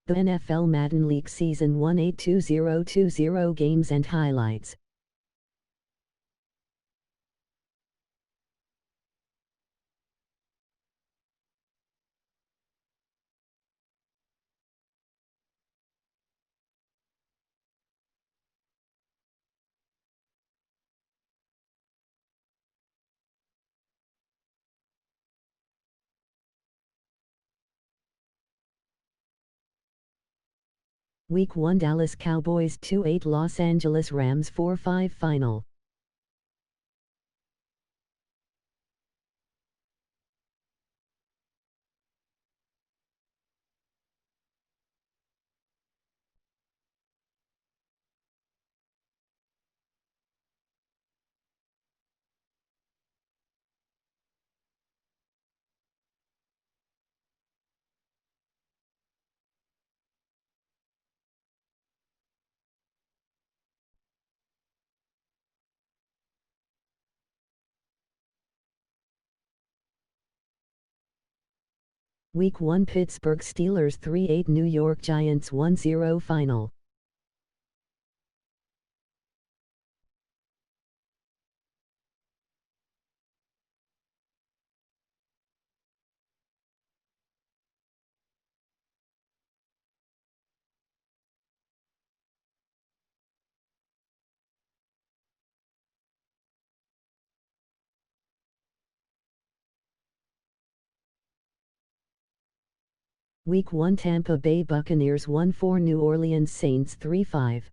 The NFL Madden League Season 182020 Games and Highlights. Week 1 Dallas Cowboys 2-8 Los Angeles Rams 4-5 Final. Week 1 Pittsburgh Steelers 3-8 New York Giants 1-0 Final. Week 1 Tampa Bay Buccaneers 1-4 New Orleans Saints 3-5.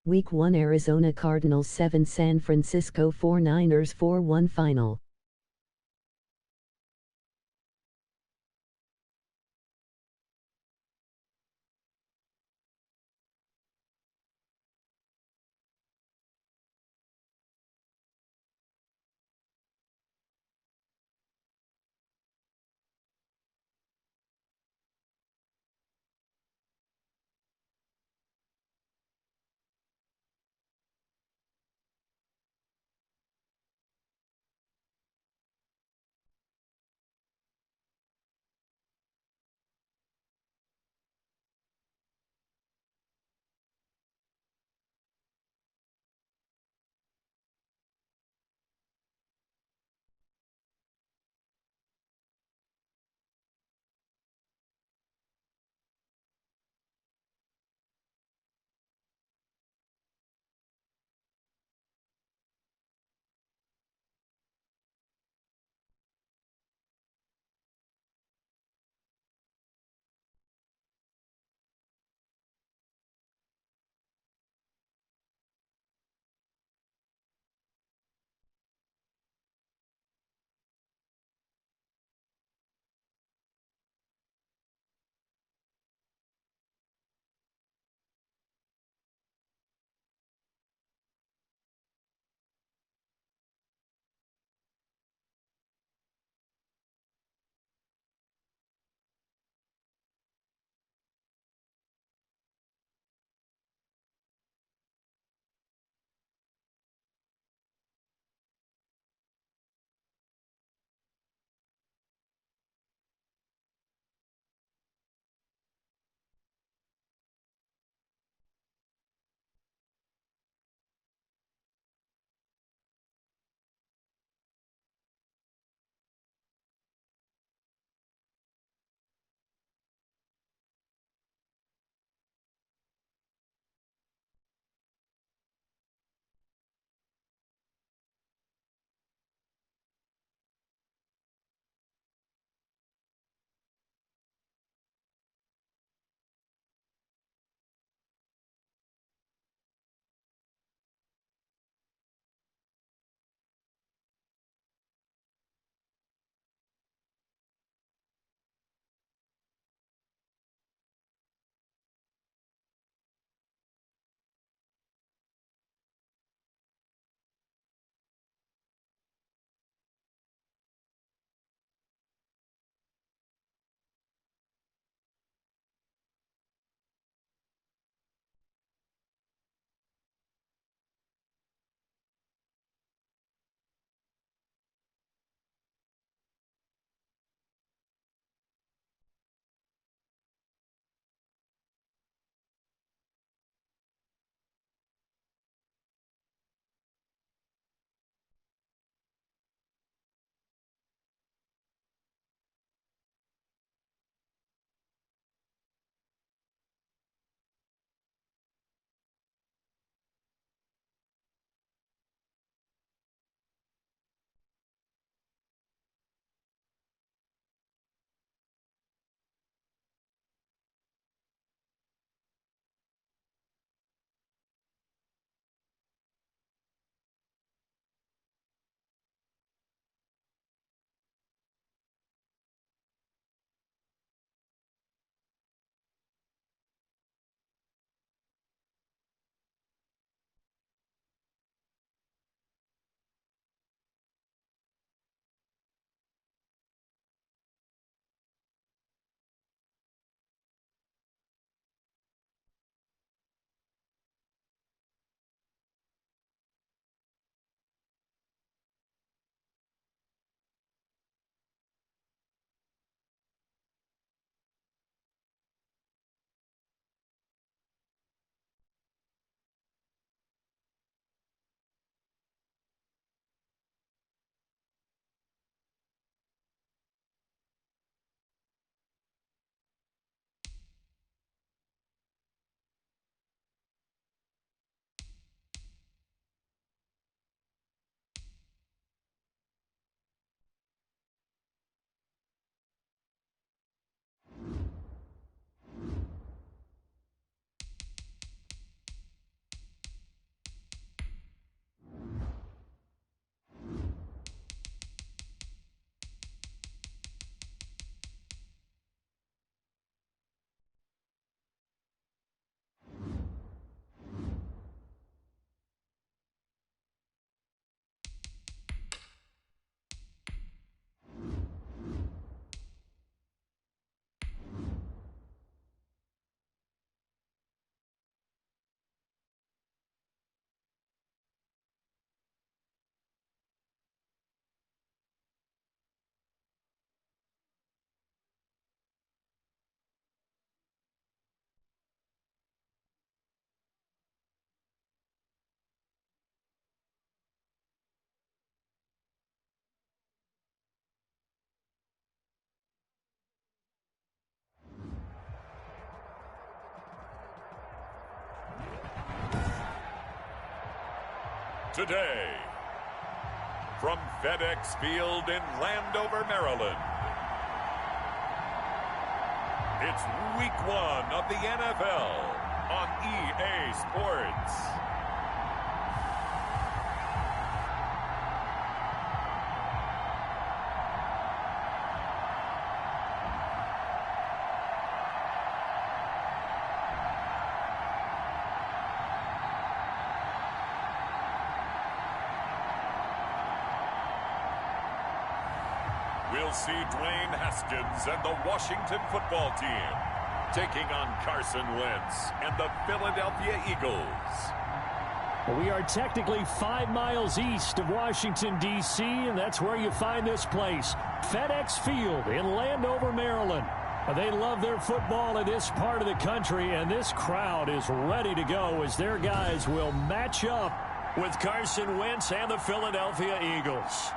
Week 1 Arizona Cardinals 7 San Francisco 49ers 4-1 Final. today. From FedEx Field in Landover, Maryland, it's Week 1 of the NFL on EA Sports. We'll see Dwayne Haskins and the Washington football team taking on Carson Wentz and the Philadelphia Eagles. We are technically 5 miles east of Washington, D.C., and that's where you find this place, FedEx Field in Landover, Maryland. They love their football in this part of the country, and this crowd is ready to go as their guys will match up with Carson Wentz and the Philadelphia Eagles.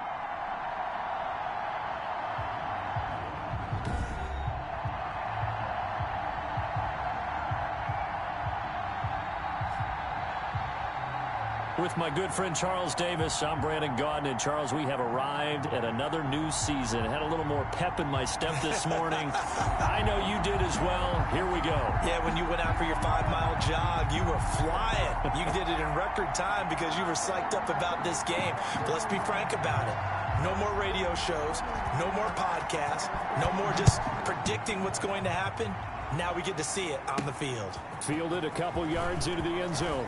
With my good friend Charles Davis, I'm Brandon Gaudin. And Charles, we have arrived at another new season. Had a little more pep in my step this morning. I know you did as well. Here we go. Yeah, when you went out for your 5-mile jog, you were flying. You did it in record time because you were psyched up about this game. But let's be frank about it. No more radio shows, no more podcasts, no more just predicting what's going to happen. Now we get to see it on the field. Fielded a couple yards into the end zone.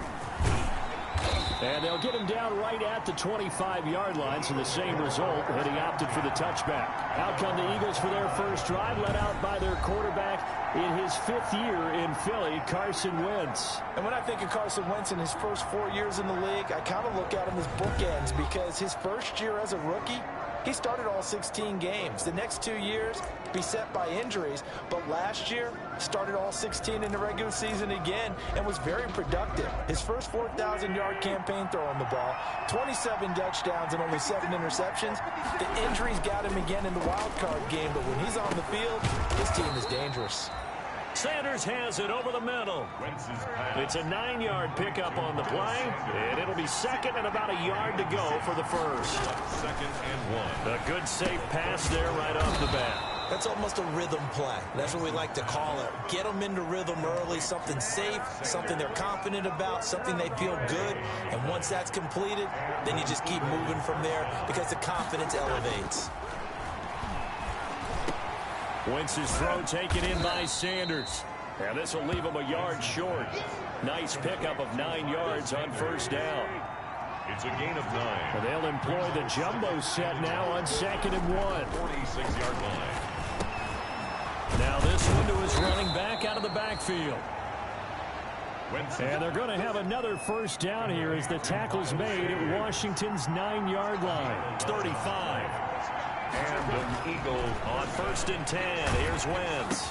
And they'll get him down right at the 25-yard line, so the same result, and he opted for the touchback. Out come the Eagles for their first drive, led out by their quarterback in his 5th year in Philly, Carson Wentz. And when I think of Carson Wentz in his first 4 years in the league, I kind of look at him as bookends because his first year as a rookie, he started all 16 games. The next 2 years, beset by injuries, but last year, started all 16 in the regular season again and was very productive. His first 4,000-yard campaign throwing the ball, 27 touchdowns and only 7 interceptions. The injuries got him again in the wild card game, but when he's on the field, his team is dangerous. Sanders has it over the middle. It's a 9-yard pickup on the play, and it'll be second and about a yard to go for the first. 2nd and 1. A good safe pass there right off the bat. That's almost a rhythm play. That's what we like to call it. Get them into rhythm early, something safe, something they're confident about, something they feel good. And once that's completed, then you just keep moving from there because the confidence elevates. Wentz's throw taken in by Sanders. And this will leave him a yard short. Nice pickup of 9 yards on first down. It's a gain of 9. And they'll employ the jumbo set now on 2nd and 1. 46-yard line. Now this one to his running back out of the backfield. And they're going to have another first down here as the tackle's made at Washington's 9-yard line. 35. And an Eagle On 1st and 10, here's Wentz.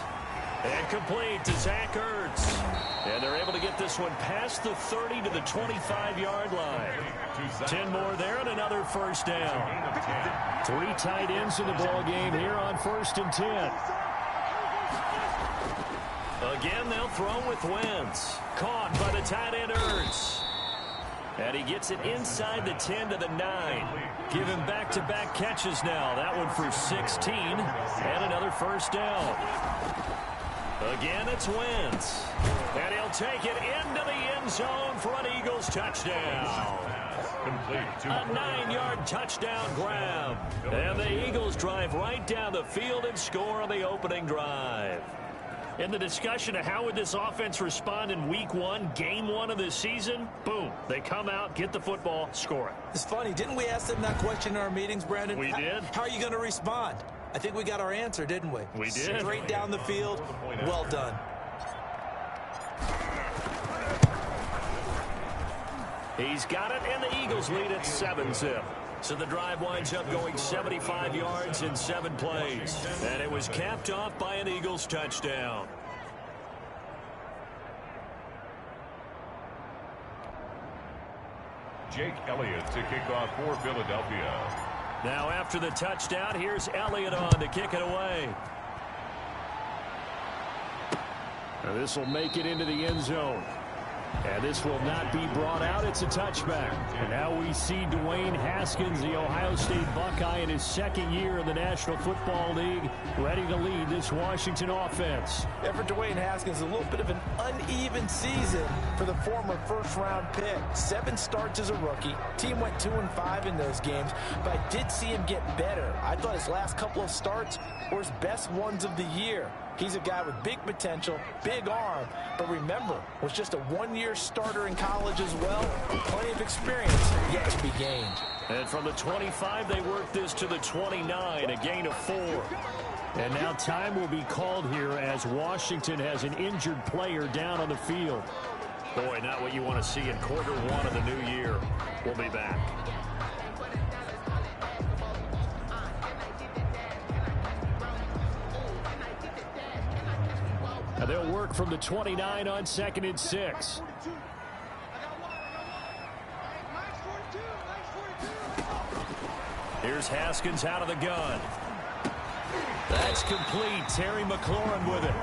And complete to Zach Ertz. And they're able to get this one past the 30 to the 25-yard line. 10 more there and another first down. 3 tight ends in the ball game here on 1st and 10. Again, they'll throw with Wentz. Caught by the tight end Ertz. And he gets it inside the 10 to the 9. Give him back-to-back catches now. That one for 16 and another first down. Again, it's Wentz. And he'll take it into the end zone for an Eagles touchdown. A 9-yard touchdown grab. And the Eagles drive right down the field and score on the opening drive. In the discussion of how would this offense respond in Week 1, Game 1 of the season, boom, they come out, get the football, score it. It's funny, didn't we ask them that question in our meetings, Brandon? We did. How are you going to respond? I think we got our answer, didn't we? We did. Straight down the field, well done. He's got it, and the Eagles lead at 7-zip. So the drive winds up going 75 yards in 7 plays. And it was capped off by an Eagles touchdown. Jake Elliott to kick off for Philadelphia. Now after the touchdown, here's Elliott on to kick it away. And this will make it into the end zone. And this will not be brought out. It's a touchback. And now we see Dwayne Haskins, the Ohio State Buckeye, in his second year in the National Football League, ready to lead this Washington offense. Yeah, for Dwayne Haskins, a little bit of an uneven season for the former first-round pick. 7 starts as a rookie. Team went 2-5 in those games, but I did see him get better. I thought his last couple of starts were his best ones of the year. He's a guy with big potential, big arm, but remember, was just a one-year starter in college as well. Plenty of experience yet to be gained. And from the 25, they work this to the 29, a gain of 4. And now time will be called here as Washington has an injured player down on the field. Boy, not what you want to see in quarter 1 of the new year. We'll be back. And they'll work from the 29 on 2nd and 6. Here's Haskins out of the gun. That's complete. Terry McLaurin with it.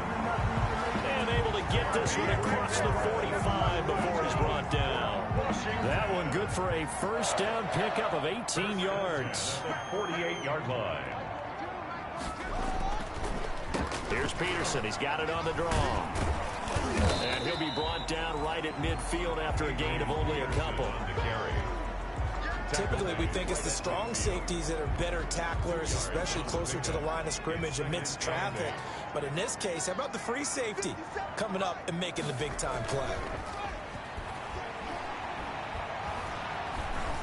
And able to get this one across the 45 before he's brought down. That one good for a first down pickup of 18 yards. 48-yard line. Here's Peterson. He's got it on the draw. And he'll be brought down right at midfield after a gain of only a couple. Typically, we think it's the strong safeties that are better tacklers, especially closer to the line of scrimmage amidst traffic. But in this case, how about the free safety coming up and making the big-time play?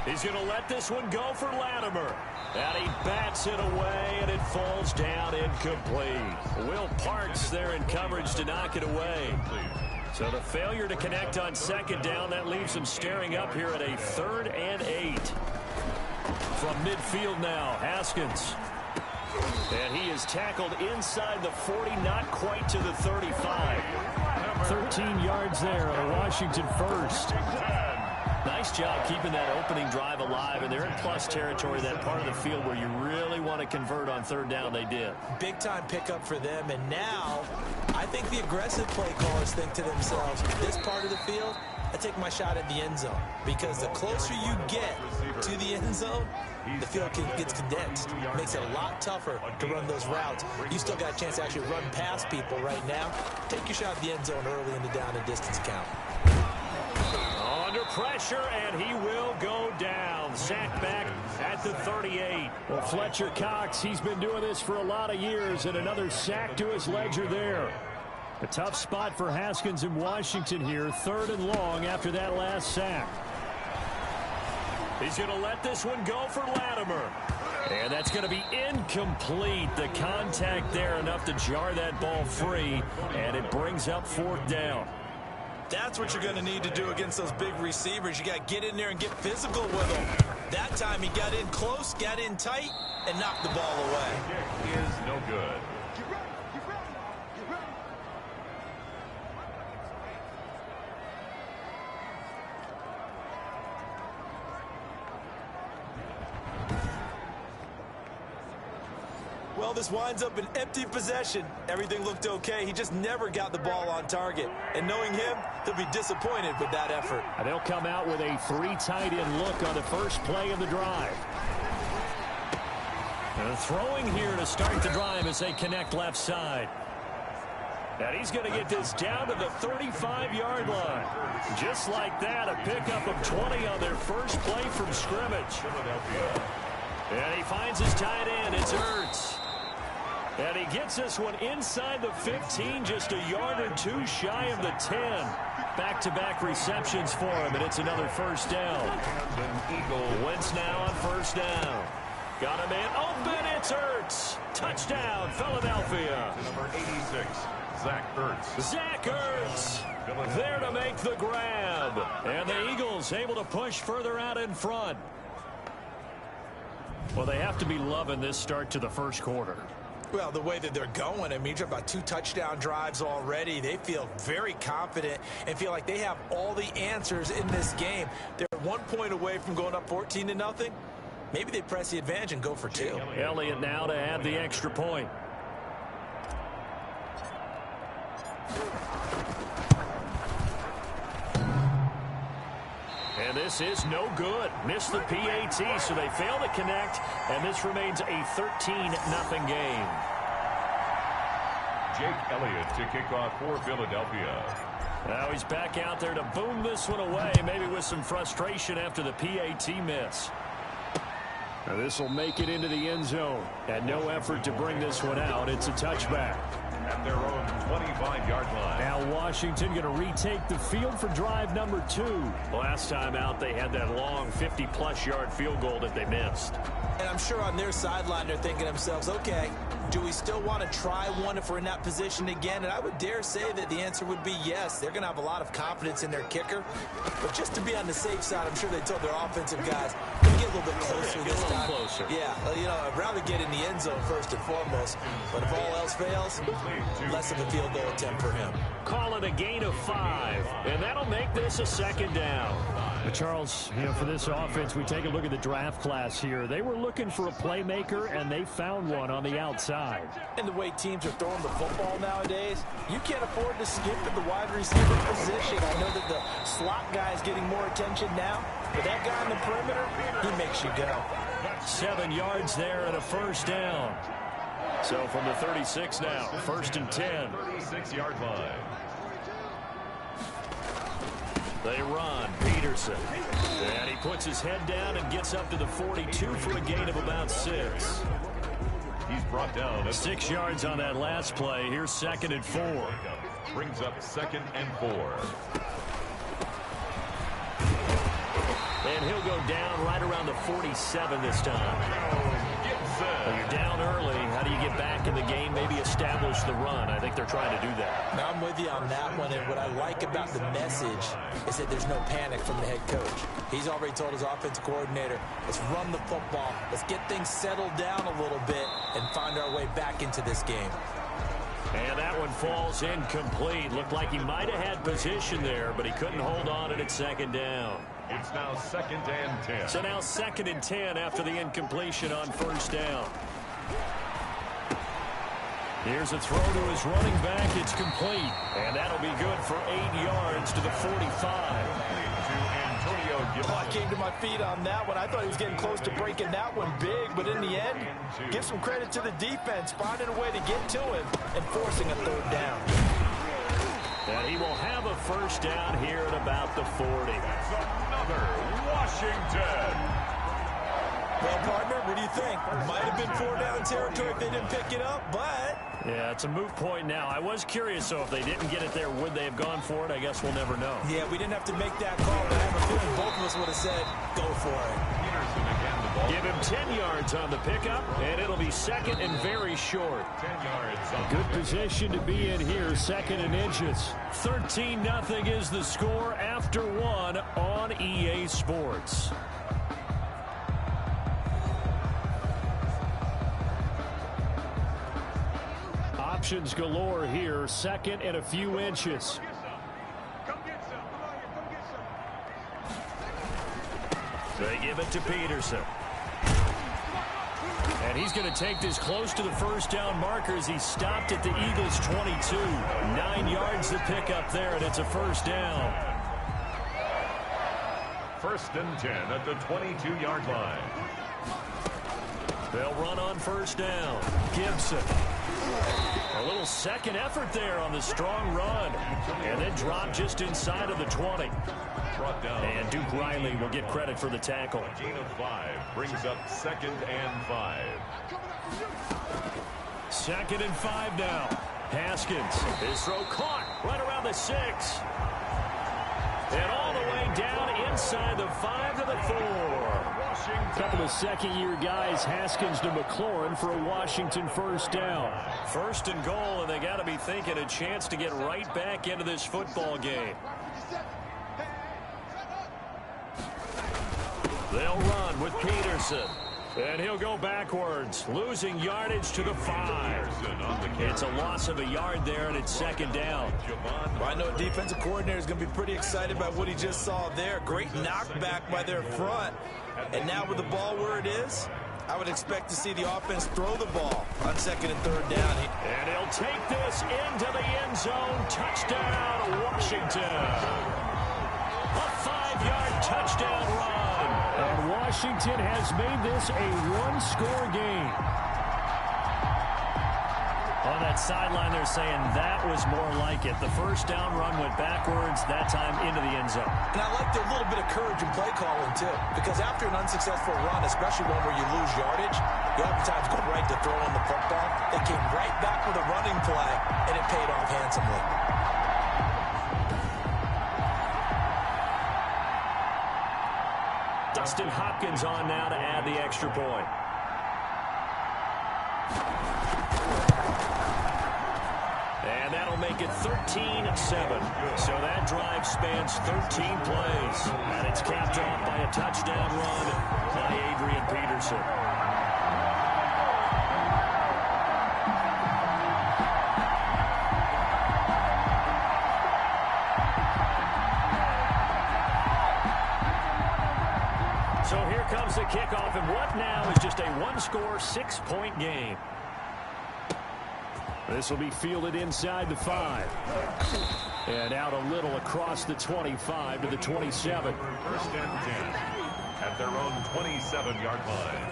He's going to let this one go for Latimer. And he bats it away, and it falls down incomplete. Will Parks there in coverage to knock it away. So the failure to connect on 2nd down, that leaves him staring up here at a 3rd and 8. From midfield now, Haskins. And he is tackled inside the 40, not quite to the 35. 13 yards there on a Washington first. Nice job keeping that opening drive alive, and they're in plus territory, that part of the field where you really want to convert on 3rd down. They did. Big-time pickup for them, and now I think the aggressive play callers think to themselves, this part of the field, I take my shot at the end zone, because the closer you get to the end zone, the field gets condensed. It makes it a lot tougher to run those routes. You still got a chance to actually run past people right now. Take your shot at the end zone early in the down and distance count. Under pressure, and he will go down. Sacked back at the 38. Well, Fletcher Cox, he's been doing this for a lot of years, and another sack to his ledger there. A tough spot for Haskins in Washington here. 3rd and long after that last sack. He's going to let this one go for Latimer. And that's going to be incomplete. The contact there enough to jar that ball free, and it brings up 4th down. That's what you're going to need to do against those big receivers. You got to get in there and get physical with them. That time he got in close, got in tight, and knocked the ball away. Kick is no good. Well, this winds up an empty possession. Everything looked okay. He just never got the ball on target. And knowing him, he'll be disappointed with that effort. And they'll come out with a 3 tight end look on the first play of the drive. And throwing here to start the drive as they connect left side. And he's going to get this down to the 35-yard line. Just like that, a pickup of 20 on their first play from scrimmage. And he finds his tight end. It's Ertz. And he gets this one inside the 15, just a yard or 2 shy of the 10. Back-to-back receptions for him, and it's another first down. Wentz now on first down. Got him in. Open, it's Ertz. Touchdown, Philadelphia. Number 86, Zach Ertz. Zach Ertz there to make the grab. And the Eagles able to push further out in front. Well, they have to be loving this start to the first quarter. Well, the way that they're going, I mean, you're talking about 2 touchdown drives already. They feel very confident and feel like they have all the answers in this game. They're 1 point away from going up 14-0. Maybe they press the advantage and go for 2. Elliott now to add the extra point. And this is no good. Missed the PAT, so they fail to connect, and this remains a 13-0 game. Jake Elliott to kick off for Philadelphia. Now he's back out there to boom this one away, maybe with some frustration after the PAT miss. Now this will make it into the end zone, and no effort to bring this one out. It's a touchback. At their own 25-yard line. Now Washington going to retake the field for drive number 2. Last time out, they had that long 50-plus yard field goal that they missed. And I'm sure on their sideline they're thinking to themselves, okay, do we still want to try one if we're in that position again? And I would dare say that the answer would be yes. They're going to have a lot of confidence in their kicker. But just to be on the safe side, I'm sure they told their offensive guys, can we get a little bit closer this time? Closer. Yeah, you know, I'd rather get in the end zone first and foremost. But if all else fails, less of a field goal attempt for him. Call it a gain of 5, and that'll make this a second down. But Charles, you know, for this offense, we take a look at the draft class here. They were looking for a playmaker, and they found one on the outside. And the way teams are throwing the football nowadays, you can't afford to skip at the wide receiver position. I know that the slot guy is getting more attention now, but that guy on the perimeter, he makes you go. 7 yards there and a first down. So from the 36 now, 1st and 10. 36-yard line. They run. Peterson. And he puts his head down and gets up to the 42 for a gain of about 6. He's brought down. 6 yards on that last play. Here's 2nd and 4. Brings up 2nd and 4. And he'll go down right around the 47 this time. Well, you're down early. How do you get back in the game, maybe establish the run? I think they're trying to do that. Now, I'm with you on that one, and what I like about the message is that there's no panic from the head coach. He's already told his offensive coordinator, let's run the football, let's get things settled down a little bit and find our way back into this game. And that one falls incomplete. Looked like he might have had position there, but he couldn't hold on it at 2nd down. It's now 2nd and 10. So now 2nd and 10 after the incompletion on 1st down. Here's a throw to his running back. It's complete. And that'll be good for 8 yards to the 45. I came to my feet on that one. I thought he was getting close to breaking that one big, but in the end, give some credit to the defense, finding a way to get to him and forcing a 3rd down. And he will have a 1st down here at about the 40. That's another Washington. Well, partner, what do you think? Might have been 4-down territory if they didn't pick it up, but... Yeah, it's a moot point now. I was curious, so if they didn't get it there, would they have gone for it? I guess we'll never know. Yeah, we didn't have to make that call, but I have a feeling both of us would have said, go for it. Peterson again, the ball. Give him 10 yards on the pickup, and it'll be 2nd and very short. 10 yards on Good position to be in here, 2nd and inches. 13-0 is the score after 1 on EA Sports. Options galore here, 2nd and a few inches. They give it to Peterson. And he's going to take this close to the 1st down marker as he stopped at the Eagles' 22. 9 yards to pick up there, and it's a 1st down. 1st and 10 at the 22-yard line. They'll run on 1st down. Gibson. A little second effort there on the strong run. And then drop just inside of the 20. Brought down. And Duke Riley will get credit for the tackle. A gain of 5 brings up 2nd and 5. 2nd and 5 now. Haskins. His throw caught right around the 6. And all the way down inside the 5 to the 4. A couple of second-year guys, Haskins to McLaurin for a Washington 1st down. 1st and goal, and they got to be thinking a chance to get right back into this football game. They'll run with Peterson. And he'll go backwards, losing yardage to the 5. It's a loss of a yard there, and it's 2nd down. Well, I know a defensive coordinator is going to be pretty excited about what he just saw there. Great knockback by their front. And now with the ball where it is, I would expect to see the offense throw the ball on 2nd and 3rd down. And he'll take this into the end zone. Touchdown, Washington. A 5-yard touchdown run. And Washington has made this a one-score game. On that sideline, they're saying that was more like it. The first down run went backwards, that time into the end zone. And I like a little bit of courage in play calling, too. Because after an unsuccessful run, especially one where you lose yardage, you oftentimes go right to throwing the football. They came right back with a running play, and it paid off handsomely. Dustin Hopkins on now to add the extra point. And that'll make it 13-7. So that drive spans 13 plays. And it's capped off by a touchdown run by Adrian Peterson. So here comes the kickoff, and what now is just a one-score, 6-point game. This will be fielded inside the 5. And out a little across the 25 to the 27. First and 10 at their own 27-yard line.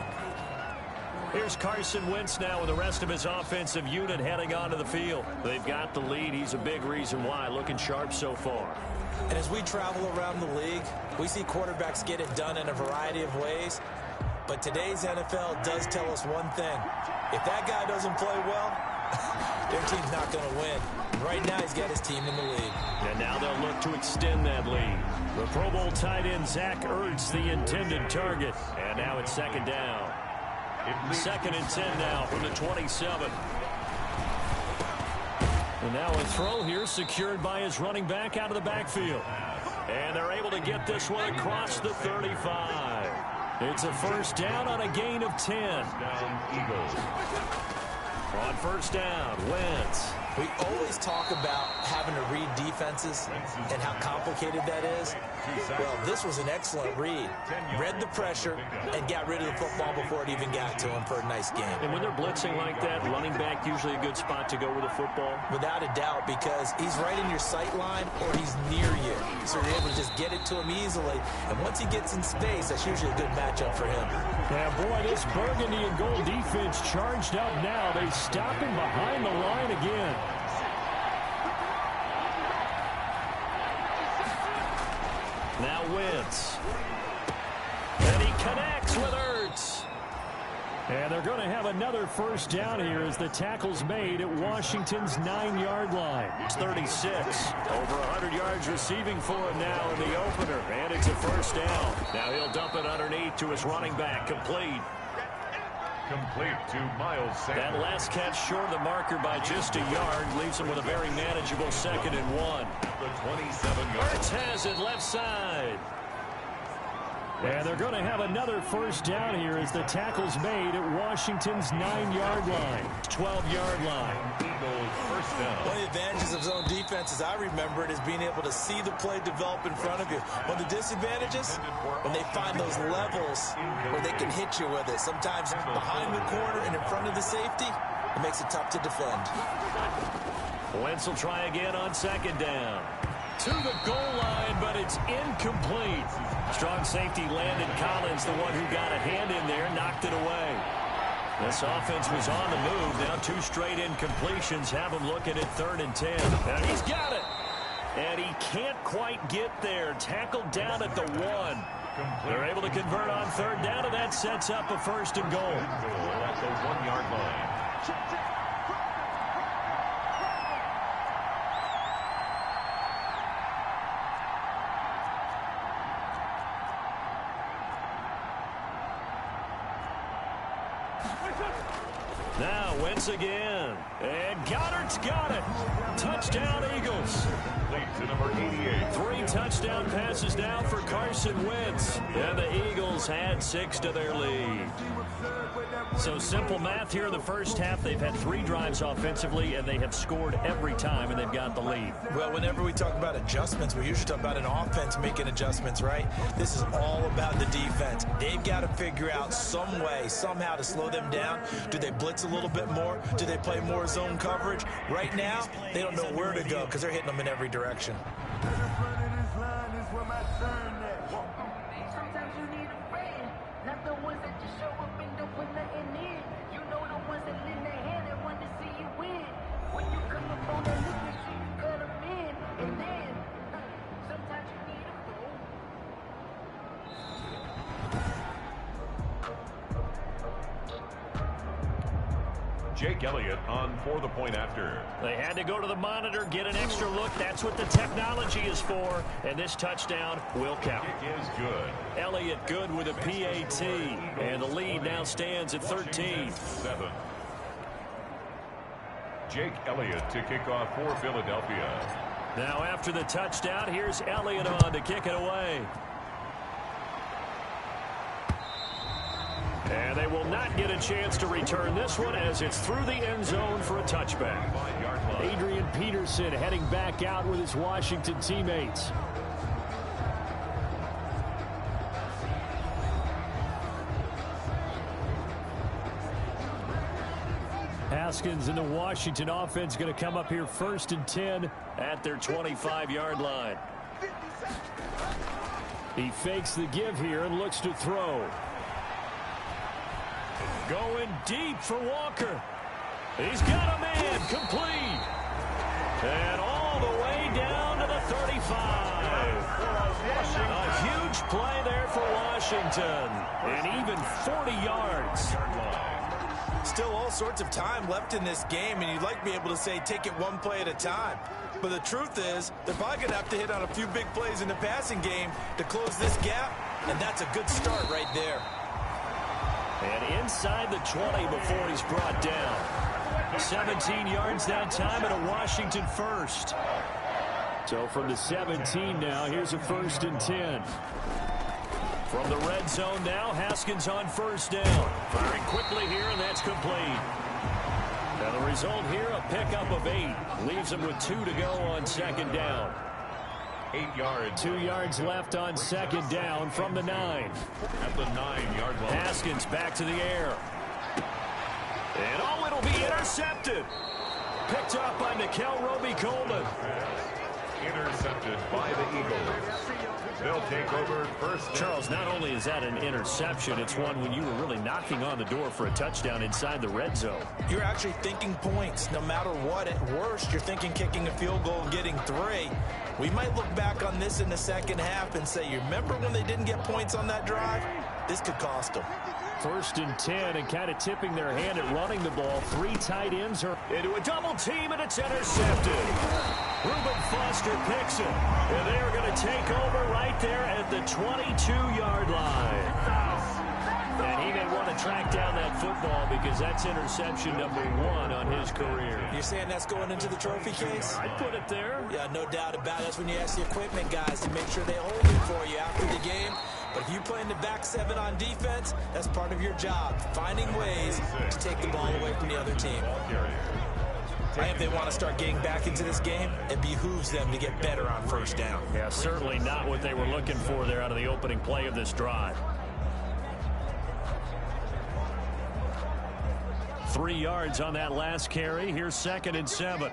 Here's Carson Wentz now with the rest of his offensive unit heading onto the field. They've got the lead. He's a big reason why. Looking sharp so far. And as we travel around the league, we see quarterbacks get it done in a variety of ways. But today's NFL does tell us one thing. If that guy doesn't play well, their team's not going to win. Right now, he's got his team in the lead. And now they'll look to extend that lead. The Pro Bowl tight end Zach Ertz, the intended target. And now it's second down. Second and 10 now from the 27. And now a throw here secured by his running back out of the backfield. And they're able to get this one across the 35. It's a first down on a gain of 10. Eagles. On first down, Wentz. We always talk about having to read defenses and how complicated that is. Well, this was an excellent read. Read the pressure and got rid of the football before it even got to him for a nice game. And when they're blitzing like that, running back usually a good spot to go with the football? Without a doubt, because he's right in your sight line or he's near you. So you're able to just get it to him easily. And once he gets in space, that's usually a good matchup for him. Yeah, boy, this burgundy and gold defense charged up now. They stop him behind the line again. Now Wentz. And he connects with Ertz. And they're going to have another first down here as the tackle's made at Washington's 9-yard line. It's 36. Over 100 yards receiving for him now in the opener. And it's a first down. Now he'll dump it underneath to his running back. Complete. Complete to Miles Sanders. That last catch short of the marker by just a yard leaves him with a very manageable 2nd and 1. The 27-yard. Ertz has it left side. And they're going to have another first down here as the tackle's made at Washington's 9-yard line. 12-yard line. Eagles first down. One of the advantages of zone defense, as I remember it, is being able to see the play develop in front of you. One of the disadvantages, when they find those levels where they can hit you with it, sometimes behind the corner and in front of the safety, it makes it tough to defend. Wentz will try again on second down. To the goal line, but it's incomplete. Strong safety Landon Collins, the one who got a hand in there, knocked it away. This offense was on the move. Now 2 straight incompletions have him looking at 3rd and 10. And he's got it. And he can't quite get there. Tackled down at the 1. They're able to convert on 3rd down, and that sets up a 1st and goal. At the 1-yard line. Now Wentz again. And Goddard's got it. Touchdown Eagles. Late to number 88. 3 touchdown passes now for Carson Wentz. And the Eagles add 6 to their lead. So simple math here in the first half. They've had 3 drives offensively, and they have scored every time, and they've got the lead. Well, whenever we talk about adjustments, we usually talk about an offense making adjustments, right? This is all about the defense. They've got to figure out some way, somehow to slow them down. Do they blitz a little bit more? Do they play more zone coverage? Right now, they don't know where to go because they're hitting them in every direction. Running this line is where my turn at. Jake Elliott on for the point after. They had to go to the monitor, get an extra look. That's what the technology is for. And this touchdown will count. It is good. Elliott good with a PAT. And the lead now stands at 13. 7. Jake Elliott to kick off for Philadelphia. Now after the touchdown, here's Elliott on to kick it away. And they will not get a chance to return this one as it's through the end zone for a touchback. Adrian Peterson heading back out with his Washington teammates. Haskins and the Washington offense going to come up here 1st and 10 at their 25-yard line. He fakes the give here and looks to throw. Going deep for Walker. He's got a man complete. And all the way down to the 35. A huge play there for Washington. And even 40 yards. Still all sorts of time left in this game, and you'd like to be able to say take it one play at a time. But the truth is, they're probably going to have to hit on a few big plays in the passing game to close this gap, and that's a good start right there. And inside the 20 before he's brought down. 17 yards that time and a Washington first. So from the 17 now, here's a 1st and 10. From the red zone now, Haskins on 1st down. Firing quickly here, and that's complete. Now the result here, a pickup of 8. Leaves him with 2 to go on 2nd down. 8 yards. 2 yards left on 2nd down from the 9. At the 9-yard line. Haskins back to the air. And oh, it'll be intercepted. Picked up by Nikel Roby-Coleman. Intercepted by the Eagles. They'll take over 1st. Charles, not only is that an interception, it's one when you were really knocking on the door for a touchdown inside the red zone. You're actually thinking points. No matter what, at worst, you're thinking kicking a field goal and getting 3. We might look back on this in the second half and say, you remember when they didn't get points on that drive? This could cost them. 1st and 10, and kind of tipping their hand at running the ball. 3 tight ends are into a double team, and it's intercepted. Reuben Foster picks it, and they are going to take over right there at the 22-yard line. And he may want to track down that football because that's interception number 1 on his career. You're saying that's going into the trophy case? I'd put it there. Yeah, no doubt about it. That's when you ask the equipment guys to make sure they hold it for you after the game. But if you play in the back 7 on defense, that's part of your job, finding ways to take the ball away from the other team. And if they want to start getting back into this game, it behooves them to get better on 1st down. Yeah, certainly not what they were looking for there out of the opening play of this drive. 3 yards on that last carry. Here's 2nd and 7.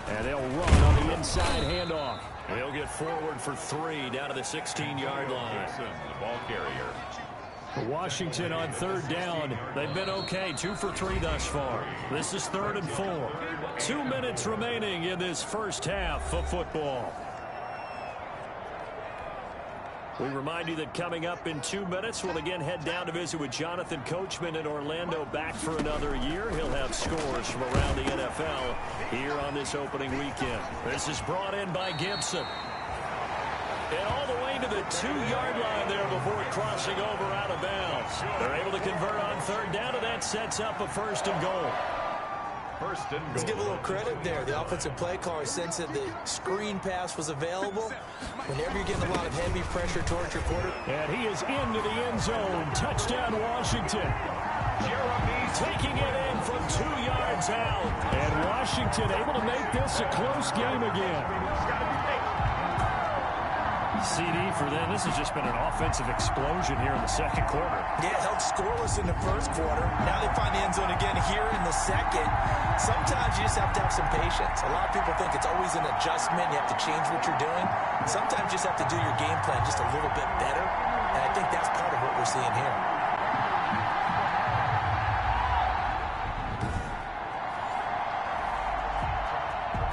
And they'll run on the inside handoff. They'll get forward for 3 down to the 16-yard line. The ball carrier. Washington on 3rd down. They've been okay. 2 for 3 thus far. This is 3rd and 4. 2 minutes remaining in this first half of football. We remind you that coming up in 2 minutes, we'll again head down to visit with Jonathan Coachman in Orlando, back for another year. He'll have scores from around the NFL here on this opening weekend. This is brought in by Gibson. And all the way to the 2-yard line there before crossing over out of bounds. They're able to convert on 3rd down, and that sets up a 1st and goal. Let's give a little credit there. The offensive play caller sensed that the screen pass was available. Whenever you're getting a lot of heavy pressure towards your quarter. And he is into the end zone. Touchdown, Washington. Jeremy taking it in from 2 yards out. And Washington able to make this a close game again. CD for them. This has just been an offensive explosion here in the 2nd quarter. Yeah, held scoreless in the 1st quarter. Now they find the end zone again here in the 2nd. Sometimes you just have to have some patience. A lot of people think it's always an adjustment. You have to change what you're doing. Sometimes you just have to do your game plan just a little bit better. And I think that's part of what we're seeing here.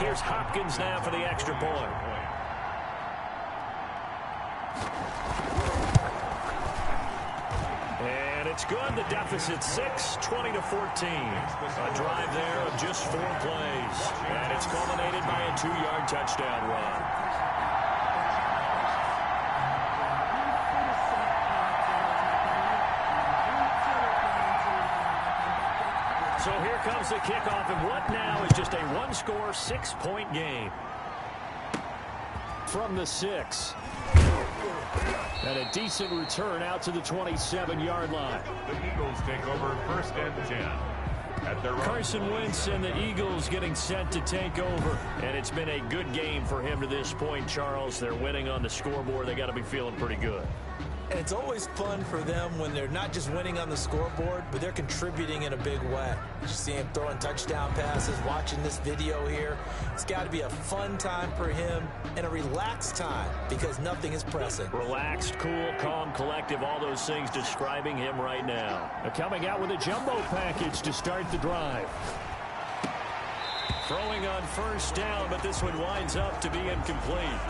Here's Hopkins now for the extra point. And And it's good. The deficit 6, 20-14. A drive there of just 4 plays. And it's culminated by a 2-yard touchdown run. So here comes the kickoff, and what now is just a 1-score, 6-point game. From the 6. And a decent return out to the 27-yard line. The Eagles take over 1st and 10. At their Carson Wentz and the Eagles getting set to take over. And it's been a good game for him to this point, Charles. They're winning on the scoreboard. They got to be feeling pretty good. And it's always fun for them when they're not just winning on the scoreboard, but they're contributing in a big way. You see him throwing touchdown passes, watching this video here. It's got to be a fun time for him and a relaxed time because nothing is pressing. Relaxed, cool, calm, collective, all those things describing him right now. Coming out with a jumbo package to start the drive. Throwing on 1st down, but this one winds up to be incomplete.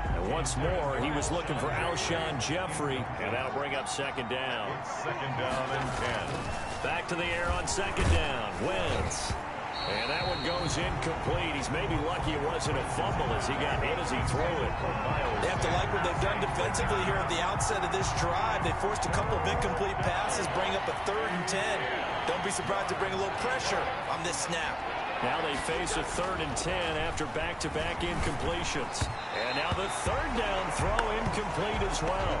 And once more, he was looking for Alshon Jeffrey, and that'll bring up 2nd down. 2nd down and 10. Back to the air on 2nd down. Wentz. And that one goes incomplete. He's maybe lucky it wasn't a fumble as he got hit as he threw it. They have to like what they've done defensively here at the outset of this drive. They forced a couple of incomplete passes, bring up a 3rd and 10. Don't be surprised to bring a little pressure on this snap. Now they face a 3rd and 10 after back-to-back incompletions. And now the 3rd down throw incomplete as well.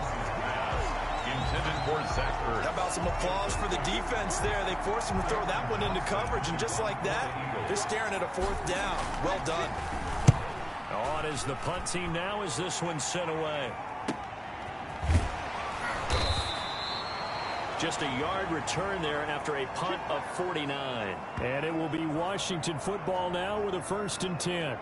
Intended for Zach Ertz. How about some applause for the defense there? They forced him to throw that one into coverage, and just like that, they're staring at a 4th down. Well done. On is the punt team now as this one's sent away. Just a yard return there after a punt of 49. And it will be Washington football now with a 1st and 10.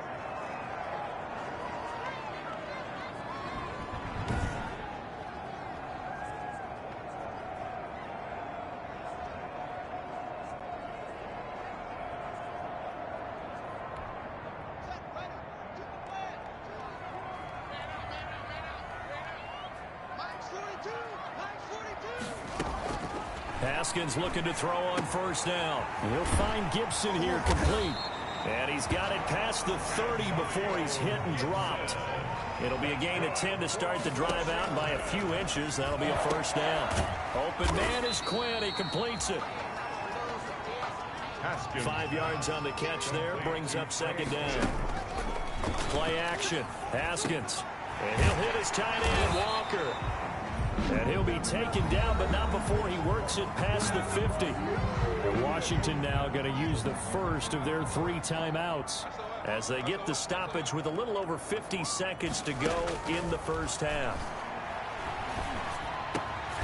Haskins looking to throw on 1st down. He'll find Gibson here complete. And he's got it past the 30 before he's hit and dropped. It'll be a gain of 10 to start the drive out, and by a few inches, that'll be a 1st down. Open man is Quinn. He completes it. Haskins. 5 yards on the catch there. Brings up 2nd down. Play action. Haskins. And he'll hit his tight end, Walker. And he'll be taken down, but not before he works it past the 50. And Washington now going to use the first of their 3 timeouts as they get the stoppage with a little over 50 seconds to go in the 1st half.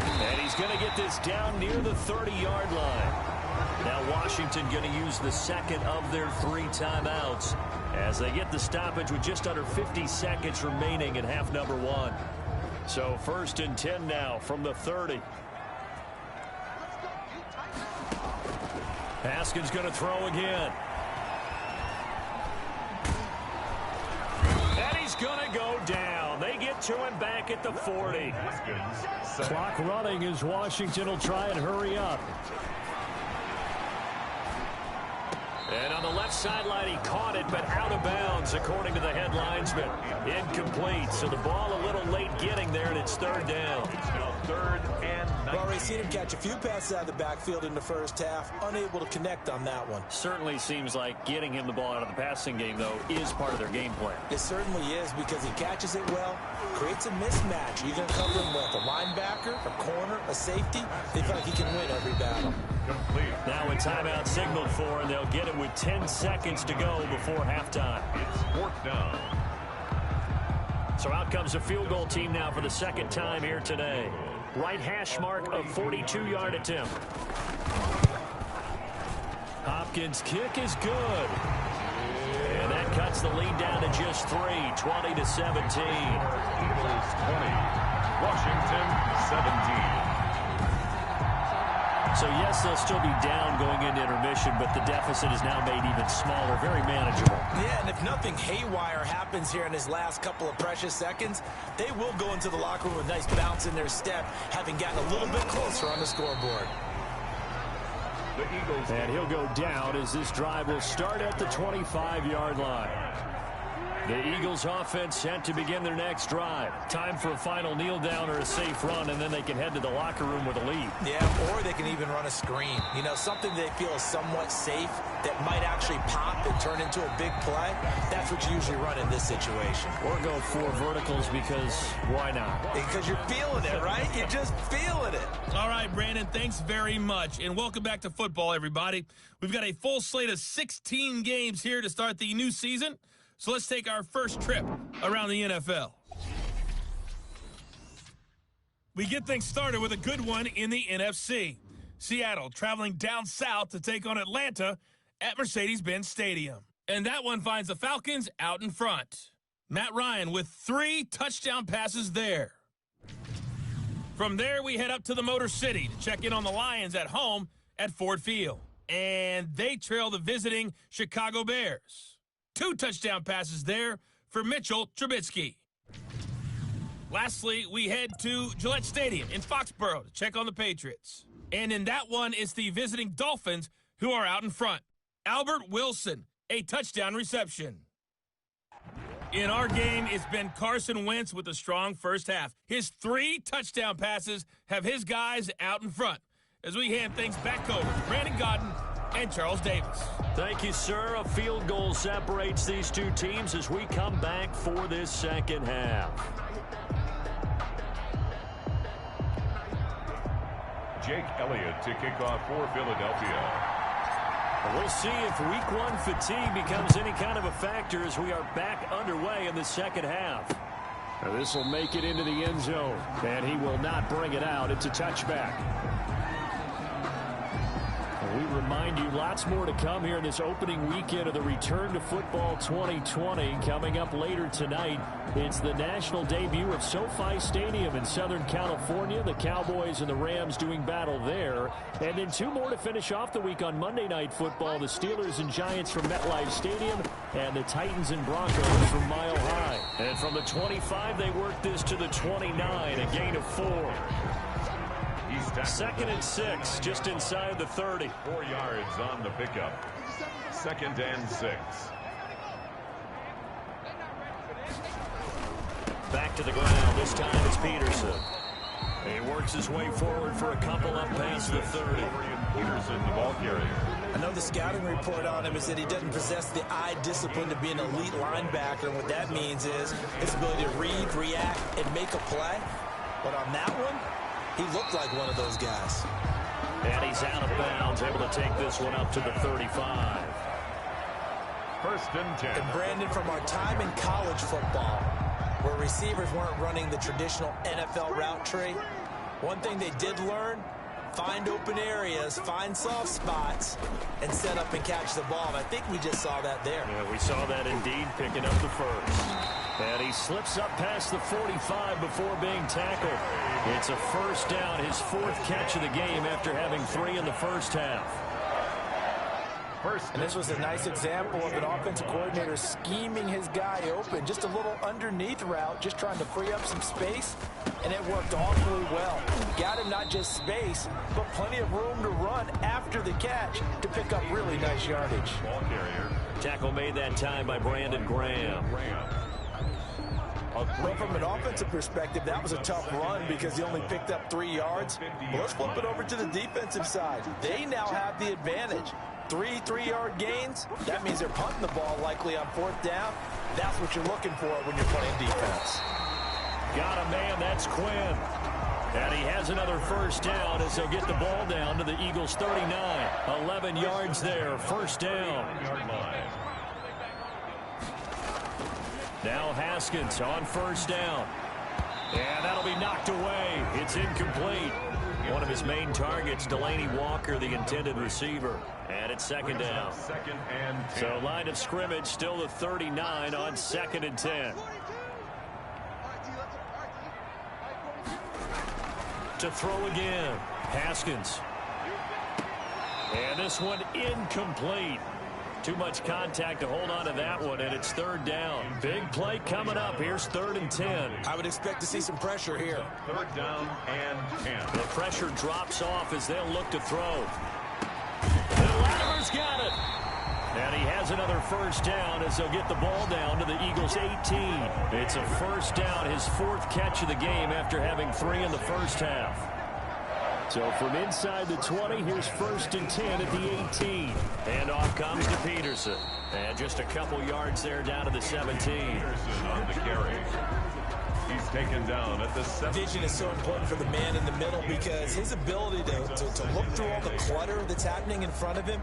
And he's going to get this down near the 30-yard line. Now Washington going to use the 2nd of their 3 timeouts as they get the stoppage with just under 50 seconds remaining in half number 1. So 1st and 10 now from the 30. Haskins going to throw again. And he's going to go down. They get to him back at the 40. Clock running as Washington will try and hurry up. And on the left sideline, he caught it, but out of bounds, according to the head linesman. Incomplete, so the ball a little late getting there, and it's 3rd down. It's now 3rd and 19. We've already seen him catch a few passes out of the backfield in the 1st half, unable to connect on that one. Certainly seems like getting him the ball out of the passing game, though, is part of their game plan. It certainly is because he catches it well, creates a mismatch. You're going to cover him with a linebacker, a corner, a safety. They feel like he can win every battle. Complete. Now a timeout signaled for, and they'll get it with 10 seconds to go before halftime. It's 4th down. So out comes a field goal team now for the 2nd time here today. Right hash mark of 42-yard attempt. Hopkins' kick is good. And that cuts the lead down to just 3, 20-17. Eagles 20, Washington 17. So, yes, they'll still be down going into intermission, but the deficit is now made even smaller, very manageable. Yeah, and if nothing haywire happens here in his last couple of precious seconds, they will go into the locker room with a nice bounce in their step, having gotten a little bit closer on the scoreboard. And he'll go down as this drive will start at the 25-yard line. The Eagles offense set to begin their next drive. Time for a final kneel down or a safe run, and then they can head to the locker room with a lead. Yeah, or they can even run a screen. You know, something they feel is somewhat safe that might actually pop and turn into a big play. That's what you usually run in this situation. Or go 4 verticals because why not? Because you're feeling it, right? You're just feeling it. All right, Brandon, thanks very much. And welcome back to football, everybody. We've got a full slate of 16 games here to start the new season. So let's take our first trip around the NFL. We get things started with a good one in the NFC. Seattle traveling down south to take on Atlanta at Mercedes-Benz Stadium. And that one finds the Falcons out in front. Matt Ryan with 3 touchdown passes there. From there, we head up to the Motor City to check in on the Lions at home at Ford Field. And they trail the visiting Chicago Bears. 2 touchdown passes there for Mitchell Trubisky. Lastly, we head to Gillette Stadium in Foxborough to check on the Patriots. And in that one, it's the visiting Dolphins who are out in front. Albert Wilson, a touchdown reception. In our game, it's been Carson Wentz with a strong first half. His 3 touchdown passes have his guys out in front. As we hand things back over to Brandon Godden and Charles Davis. Thank you, sir. A field goal separates these two teams as we come back for this second half. Jake Elliott to kick off for Philadelphia. We'll see if week 1 fatigue becomes any kind of a factor as we are back underway in the second half. Now this will make it into the end zone, and he will not bring it out. It's a touchback. We remind you lots more to come here in this opening weekend of the Return to Football 2020. Coming up later tonight, it's the national debut at SoFi Stadium in Southern California. The Cowboys and the Rams doing battle there. And then 2 more to finish off the week on Monday Night Football. The Steelers and Giants from MetLife Stadium and the Titans and Broncos from Mile High. And from the 25, they work this to the 29, a gain of 4. 2nd and 6, just inside the 30. 4 yards on the pickup. 2nd and 6. Back to the ground. This time it's Peterson. He works his way forward for a couple up past the 30. Peterson, the ball carrier. I know the scouting report on him is that he doesn't possess the eye discipline to be an elite linebacker. And what that means is his ability to read, react, and make a play. But on that one, he looked like one of those guys. And he's out of bounds, able to take this one up to the 35. 1st and 10. And Brandon, from our time in college football, where receivers weren't running the traditional NFL route tree, one thing they did learn, find open areas, find soft spots, and set up and catch the ball. And I think we just saw that there. Yeah, we saw that indeed, picking up the first. And he slips up past the 45 before being tackled. It's a first down, his 4th catch of the game after having 3 in the first half. And this was a nice example of an offensive coordinator scheming his guy open. Just a little underneath route, just trying to free up some space, and it worked awfully well. Got him not just space, but plenty of room to run after the catch to pick up really nice yardage. Ball carrier. Tackle made that time by Brandon Graham. Well, from an offensive perspective, that was a tough run because he only picked up 3 yards. But let's flip it over to the defensive side. They now have the advantage. 3 3-yard gains. That means they're punting the ball likely on 4th down. That's what you're looking for when you're playing defense. Got a man, that's Quinn. And he has another first down as they'll get the ball down to the Eagles' 39. 11 yards there, first down. Now Haskins on first down. And that'll be knocked away. It's incomplete. One of his main targets, Delaney Walker, the intended receiver. And it's 2nd down. 2nd and 10. So line of scrimmage still the 39 on 2nd and 10. To throw again. Haskins. And this one incomplete. Too much contact to hold on to that one, and it's third down. Big play coming up. Here's 3rd and 10. I would expect to see some pressure here. 3rd down and 10. The pressure drops off as they'll look to throw. And Latimer's got it. And he has another first down as they'll get the ball down to the Eagles' 18. It's a first down, his 4th catch of the game after having 3 in the first half. So from inside the 20, here's 1st and 10 at the 18. And off comes to Peterson. And just a couple yards there down to the 17. Peterson on the carry. He's taken down at the 7. Vision is so important for the man in the middle because his ability to look through all the clutter that's happening in front of him,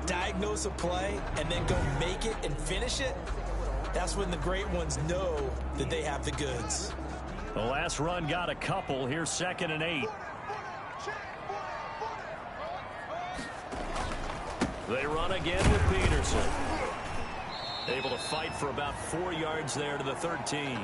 diagnose a play, and then go make it and finish it, that's when the great ones know that they have the goods. The last run got a couple. Here's 2nd and 8. They run again with Peterson. Able to fight for about 4 yards there to the 13.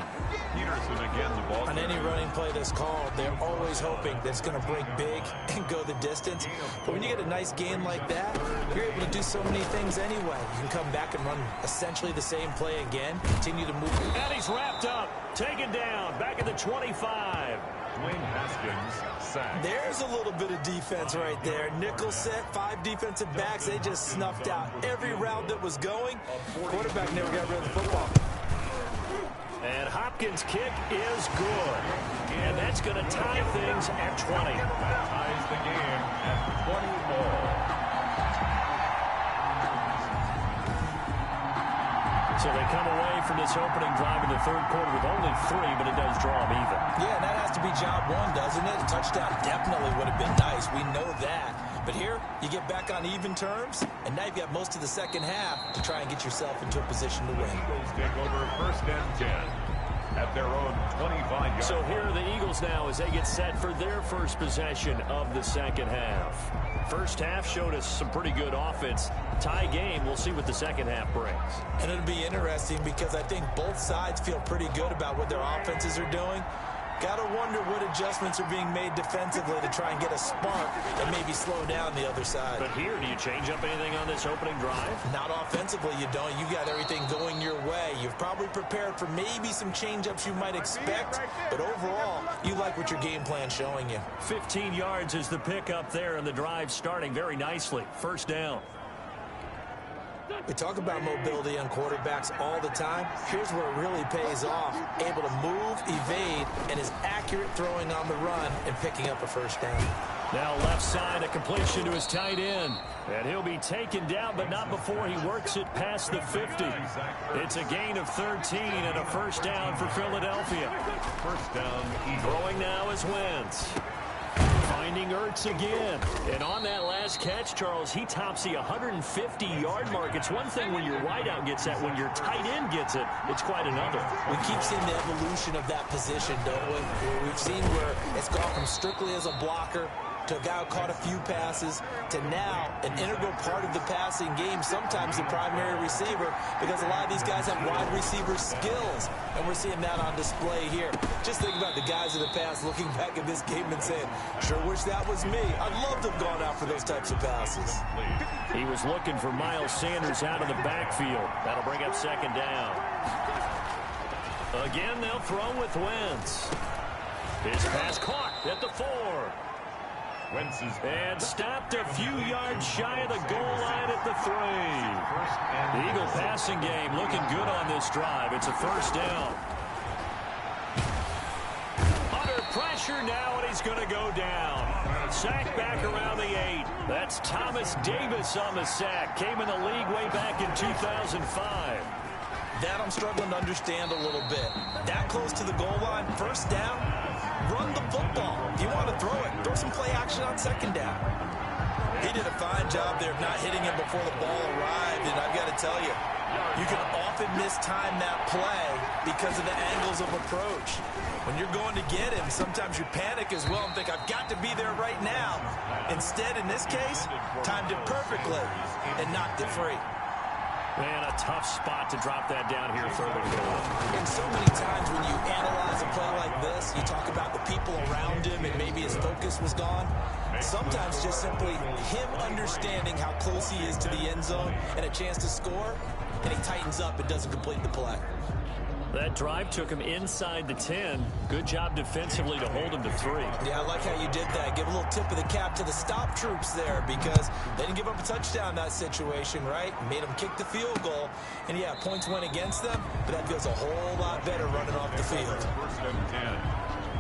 Peterson again, the ball. On any running play that's called, they're always hoping that it's going to break big and go the distance. But when you get a nice gain like that, you're able to do so many things anyway. You can come back and run essentially the same play again, continue to move. And he's wrapped up, taken down, back at the 25. Dwayne Haskins sacked. There's a little bit of defense right there. Nickel set, 5 defensive backs. They just snuffed out every route that was going. Quarterback never got rid of the football. And Hopkins' kick is good. And that's going to tie things at 20. That ties the game at 24. So they come away from this opening drive in the 3rd quarter with only 3, but it does draw them even. Yeah, and that has to be job 1, doesn't it? A touchdown definitely would have been nice. We know that. But here, you get back on even terms, and now you've got most of the second half to try and get yourself into a position to win. Eagles take over 1st and 10 at their own 25-yard. So here are the Eagles now as they get set for their first possession of the second half. First half showed us some pretty good offense. Tie game, we'll see what the second half brings. And it'll be interesting because I think both sides feel pretty good about what their offenses are doing. Got to wonder what adjustments are being made defensively to try and get a spark and maybe slow down the other side. But here, do you change up anything on this opening drive? Not offensively, you don't. You got everything going your way. You've probably prepared for maybe some change-ups you might expect, but overall, you like what your game plan's showing you. 15 yards is the pickup there, and the drive starting very nicely. First down. We talk about mobility on quarterbacks all the time. Here's where it really pays off. Able to move, evade, and is accurate throwing on the run and picking up a first down. Now left side, a completion to his tight end. And he'll be taken down, but not before he works it past the 50. It's a gain of 13 and a first down for Philadelphia. First down, Eagles. Throwing now is Wentz. Finding Ertz again. And on that last catch, Charles, he tops the 150-yard mark. It's one thing when your wideout gets that. When your tight end gets it, it's quite another. We keep seeing the evolution of that position, don't we? We've seen where it's gone from strictly as a blocker to a guy who caught a few passes to now an integral part of the passing game, sometimes the primary receiver, because a lot of these guys have wide receiver skills, and we're seeing that on display here. Just think about the guys of the past looking back at this game and saying, sure wish that was me. I'd love to have gone out for those types of passes. He was looking for Miles Sanders out of the backfield. That'll bring up second down. Again, they'll throw with Wentz. His pass caught at the 4. And stopped a few yards shy of the goal line at the 3. The Eagle passing game looking good on this drive. It's a first down. Under pressure now, and he's going to go down. Sack back around the 8. That's Thomas Davis on the sack. Came in the league way back in 2005. That I'm struggling to understand a little bit. That close to the goal line, first down, run the football. If you want to throw it, throw some play action on second down. He did a fine job there of not hitting him before the ball arrived, and I've got to tell you, you can often mistime that play because of the angles of approach. When you're going to get him, sometimes you panic as well and think, I've got to be there right now. Instead, in this case, timed it perfectly and knocked it free. Man, a tough spot to drop that down here, third and goal. And so many times when you analyze a play like this, you talk about the people around him and maybe his focus was gone. Sometimes just simply him understanding how close he is to the end zone and a chance to score, and he tightens up and doesn't complete the play. That drive took him inside the 10. Good job defensively to hold him to 3. Yeah, I like how you did that. Give a little tip of the cap to the stop troops there because they didn't give up a touchdown in that situation, right? Made them kick the field goal. And, yeah, points went against them, but that feels a whole lot better running off the field. First and 10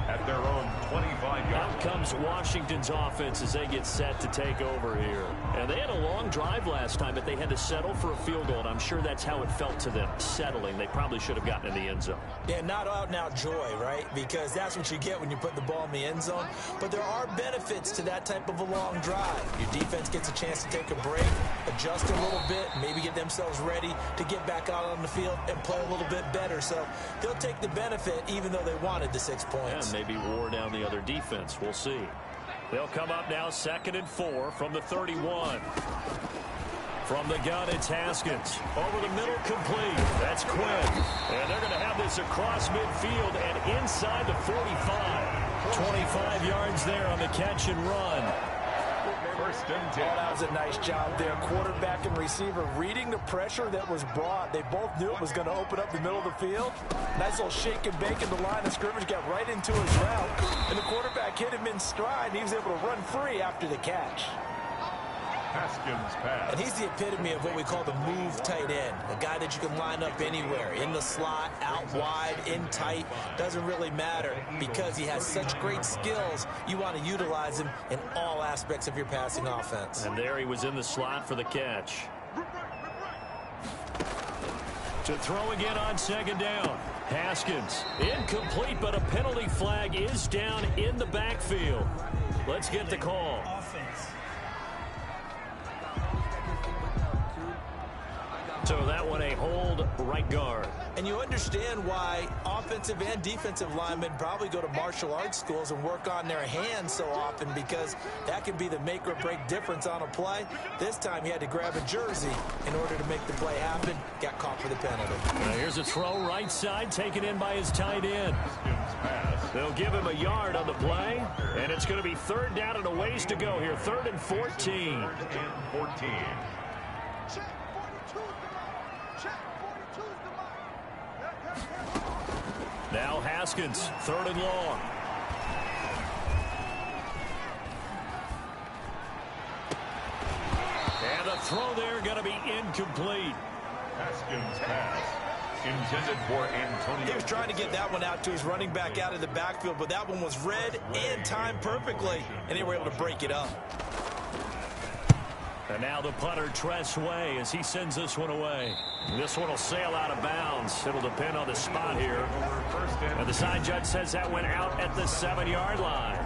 at their own 25-yard. Out comes Washington's offense as they get set to take over here. And they had a long drive last time, but they had to settle for a field goal, and I'm sure that's how it felt to them, settling. They probably should have gotten in the end zone. Yeah, not out-and-out joy, right? Because that's what you get when you put the ball in the end zone. But there are benefits to that type of a long drive. Your defense gets a chance to take a break, adjust a little bit, maybe get themselves ready to get back out on the field and play a little bit better. So they'll take the benefit even though they wanted the 6 points. Yeah, maybe wore down the other defense. We'll see. They'll come up now 2nd and 4 from the 31. From the gun, it's Haskins. Over the middle, complete. That's Quinn. And they're going to have this across midfield and inside the 45. 25 yards there on the catch and run. First and 10. Oh, that was a nice job there. Quarterback and receiver reading the pressure that was brought. They both knew it was going to open up the middle of the field. Nice little shake and bake in the line of scrimmage, got right into his route. And the quarterback hit him in stride, and he was able to run free after the catch. Haskins pass. And he's the epitome of what we call the move tight end. A guy that you can line up anywhere. In the slot, out wide, in tight. Doesn't really matter because he has such great skills. You want to utilize him in all aspects of your passing offense. And there he was in the slot for the catch. To throw again on 2nd down. Haskins. Incomplete, but a penalty flag is down in the backfield. Let's get the call. So that one a hold right guard. And you understand why offensive and defensive linemen probably go to martial arts schools and work on their hands so often because that can be the make or break difference on a play. This time he had to grab a jersey in order to make the play happen. Got caught for the penalty. Now here's a throw right side taken in by his tight end. They'll give him a yard on the play, and it's going to be 3rd down and a ways to go here. 3rd and 14. Now Haskins, 3rd and long. And the throw there going to be incomplete. Haskins pass intended for Antonio. He was trying to get that one out to his running back out of the backfield, but that one was read and timed perfectly, and they were able to break it up. And now the punter, Tress Way, as he sends this one away. This one will sail out of bounds. It'll depend on the spot here. And the side judge says that went out at the 7-yard line.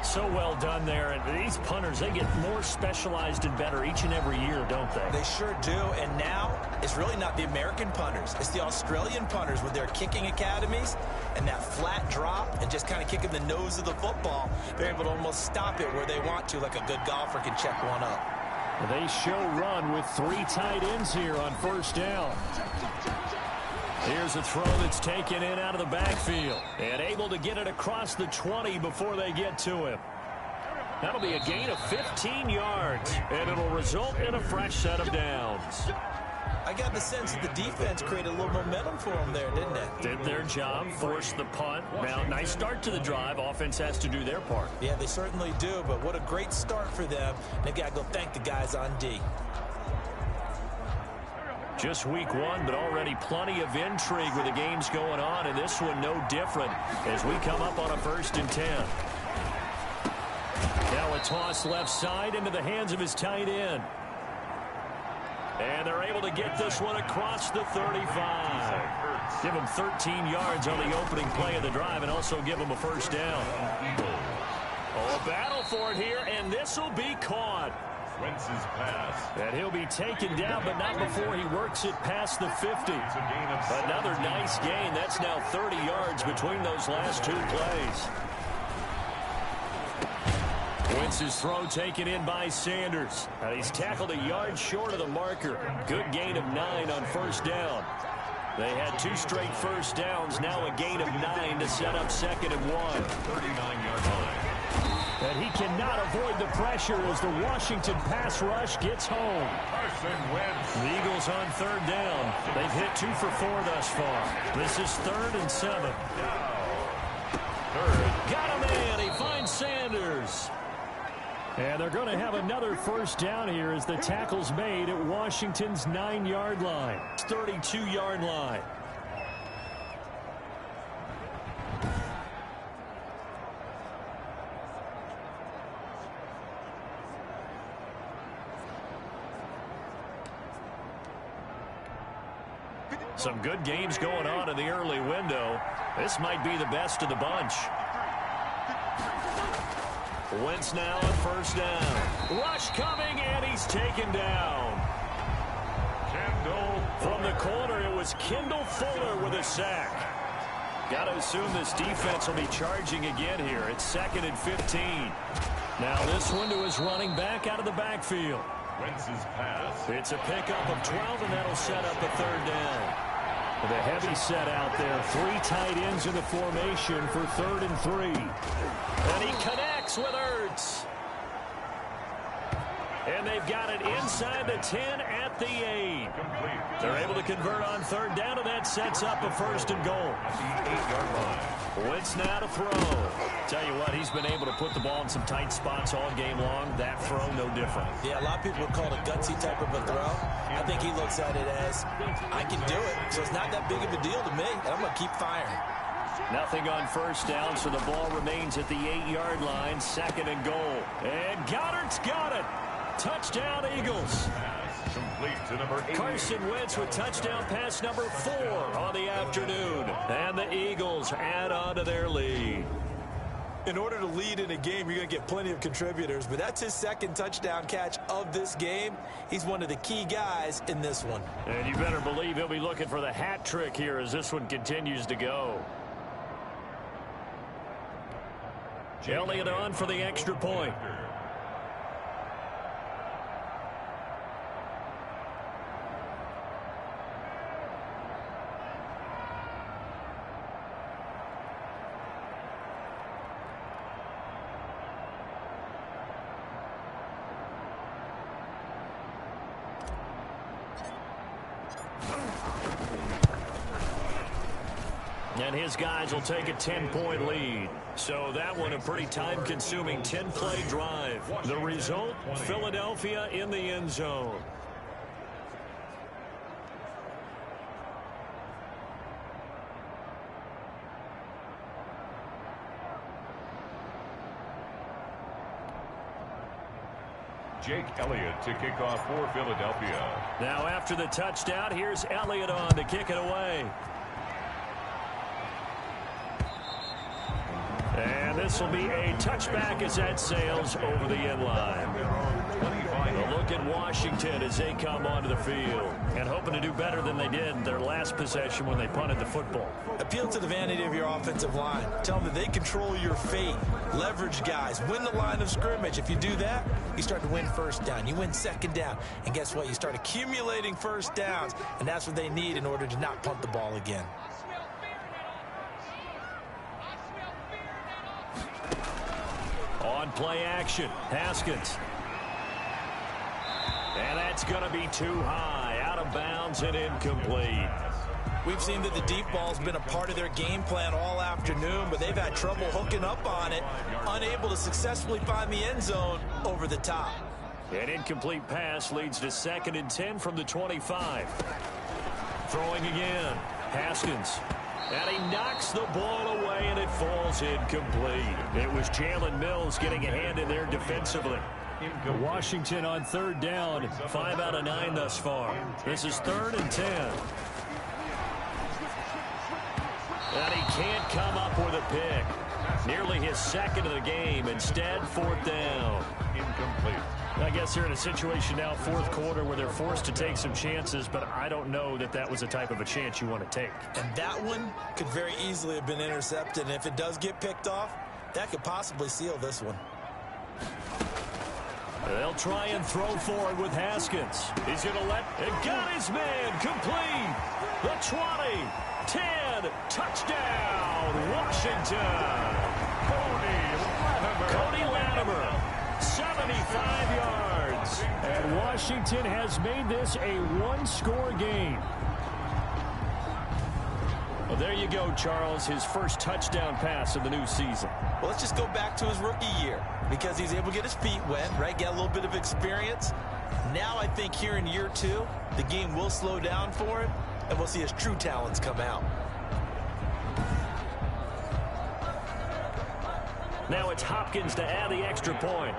So well done there. And these punters, they get more specialized and better each and every year, don't they? They sure do. And now it's really not the American punters. It's the Australian punters with their kicking academies and that flat drop and just kind of kicking the nose of the football. They're able to almost stop it where they want to, like a good golfer can check one up. They show run with 3 tight ends here on 1st down. Here's a throw that's taken in out of the backfield and able to get it across the 20 before they get to him. That'll be a gain of 15 yards, and it'll result in a fresh set of downs. I got the sense that the defense created a little momentum for them there, didn't it? Did their job, forced the punt. Now, nice start to the drive. Offense has to do their part. Yeah, they certainly do, but what a great start for them. They've got to go thank the guys on D. Just week 1, but already plenty of intrigue with the games going on, and this one no different as we come up on a 1st and 10. Now a toss left side into the hands of his tight end. And they're able to get this one across the 35. Give him 13 yards on the opening play of the drive and also give him a 1st down. Oh, a battle for it here, and this will be caught. Wentz's pass. And he'll be taken down, but not before he works it past the 50. Another nice gain. That's now 30 yards between those last 2 plays. Wentz's throw taken in by Sanders. And he's tackled a yard short of the marker. Good gain of 9 on 1st down. They had 2 straight 1st downs. Now a gain of 9 to set up 2nd and 1. 39-yard line. And he cannot avoid the pressure as the Washington pass rush gets home. Carson Wentz. The Eagles on third down. They've hit 2 for 4 thus far. This is 3rd and 7. Got him in. He finds Sanders. And they're going to have another first down here as the tackle's made at Washington's 9-yard line. 32-yard line. Some good games going on in the early window. This might be the best of the bunch. Wentz now on first down. Rush coming, and he's taken down. Kendall. From the corner, it was Kendall Fuller with a sack. Got to assume this defense will be charging again here. It's 2nd and 15. Now this one to his running back out of the backfield. Wentz's pass. It's a pickup of 12, and that'll set up a third down. The heavy set out there. 3 tight ends in the formation for 3rd and 3. And he connects with Ertz. And they've got it inside the 10 at the 8. They're able to convert on third down, and that sets up a 1st and goal. At the 8-yard line. Wentz now to throw. Tell you what, he's been able to put the ball in some tight spots all game long. That throw, no different. Yeah, a lot of people would call it a gutsy type of a throw. I think he looks at it as, I can do it, so it's not that big of a deal to me, and I'm going to keep firing. Nothing on first down, so the ball remains at the 8-yard line. 2nd and goal. And Goddard's got it. Touchdown, Eagles. Complete to number 8. Carson Wentz with touchdown pass number 4 on the afternoon. And the Eagles add on to their lead. In order to lead in a game, you're going to get plenty of contributors, but that's his 2nd touchdown catch of this game. He's one of the key guys in this one. And you better believe he'll be looking for the hat trick here as this one continues to go. Elliott on for the extra point. And his guys will take a 10-point lead. So that one a pretty time-consuming 10-play drive. The result, Philadelphia in the end zone. Jake Elliott to kick off for Philadelphia. Now after the touchdown, here's Elliott on to kick it away. And this will be a touchback as that sails over the end line. A look at Washington as they come onto the field and hoping to do better than they did in their last possession when they punted the football. Appeal to the vanity of your offensive line. Tell them that they control your fate. Leverage guys. Win the line of scrimmage. If you do that, you start to win first down. You win second down. And guess what? You start accumulating first downs, and that's what they need in order to not punt the ball again. On play action, Haskins. And that's going to be too high, out of bounds and incomplete. We've seen that the deep ball's been a part of their game plan all afternoon, but they've had trouble hooking up on it, unable to successfully find the end zone over the top. An incomplete pass leads to 2nd and 10 from the 25. Throwing again, Haskins. And he knocks the ball away, and it falls incomplete. It was Jalen Mills getting a hand in there defensively. Washington on third down, 5 out of 9 thus far. This is 3rd and 10. And he can't come up with a pick. Nearly his 2nd of the game. Instead, 4th down. Incomplete. I guess they're in a situation now, 4th quarter, where they're forced to take some chances, but I don't know that that was the type of a chance you want to take. And that one could very easily have been intercepted, and if it does get picked off, that could possibly seal this one. They'll try and throw forward with Haskins. He's going to let it. Got his man complete. The 20, 10, touchdown, Washington. Cody Cody Latimer, 75 yards. And Washington has made this a one-score game. Well, there you go, Charles, his first touchdown pass of the new season. Well, let's just go back to his rookie year because he's able to get his feet wet, right? Get a little bit of experience. Now I think here in year 2, the game will slow down for him, and we'll see his true talents come out. Now it's Hopkins to add the extra point.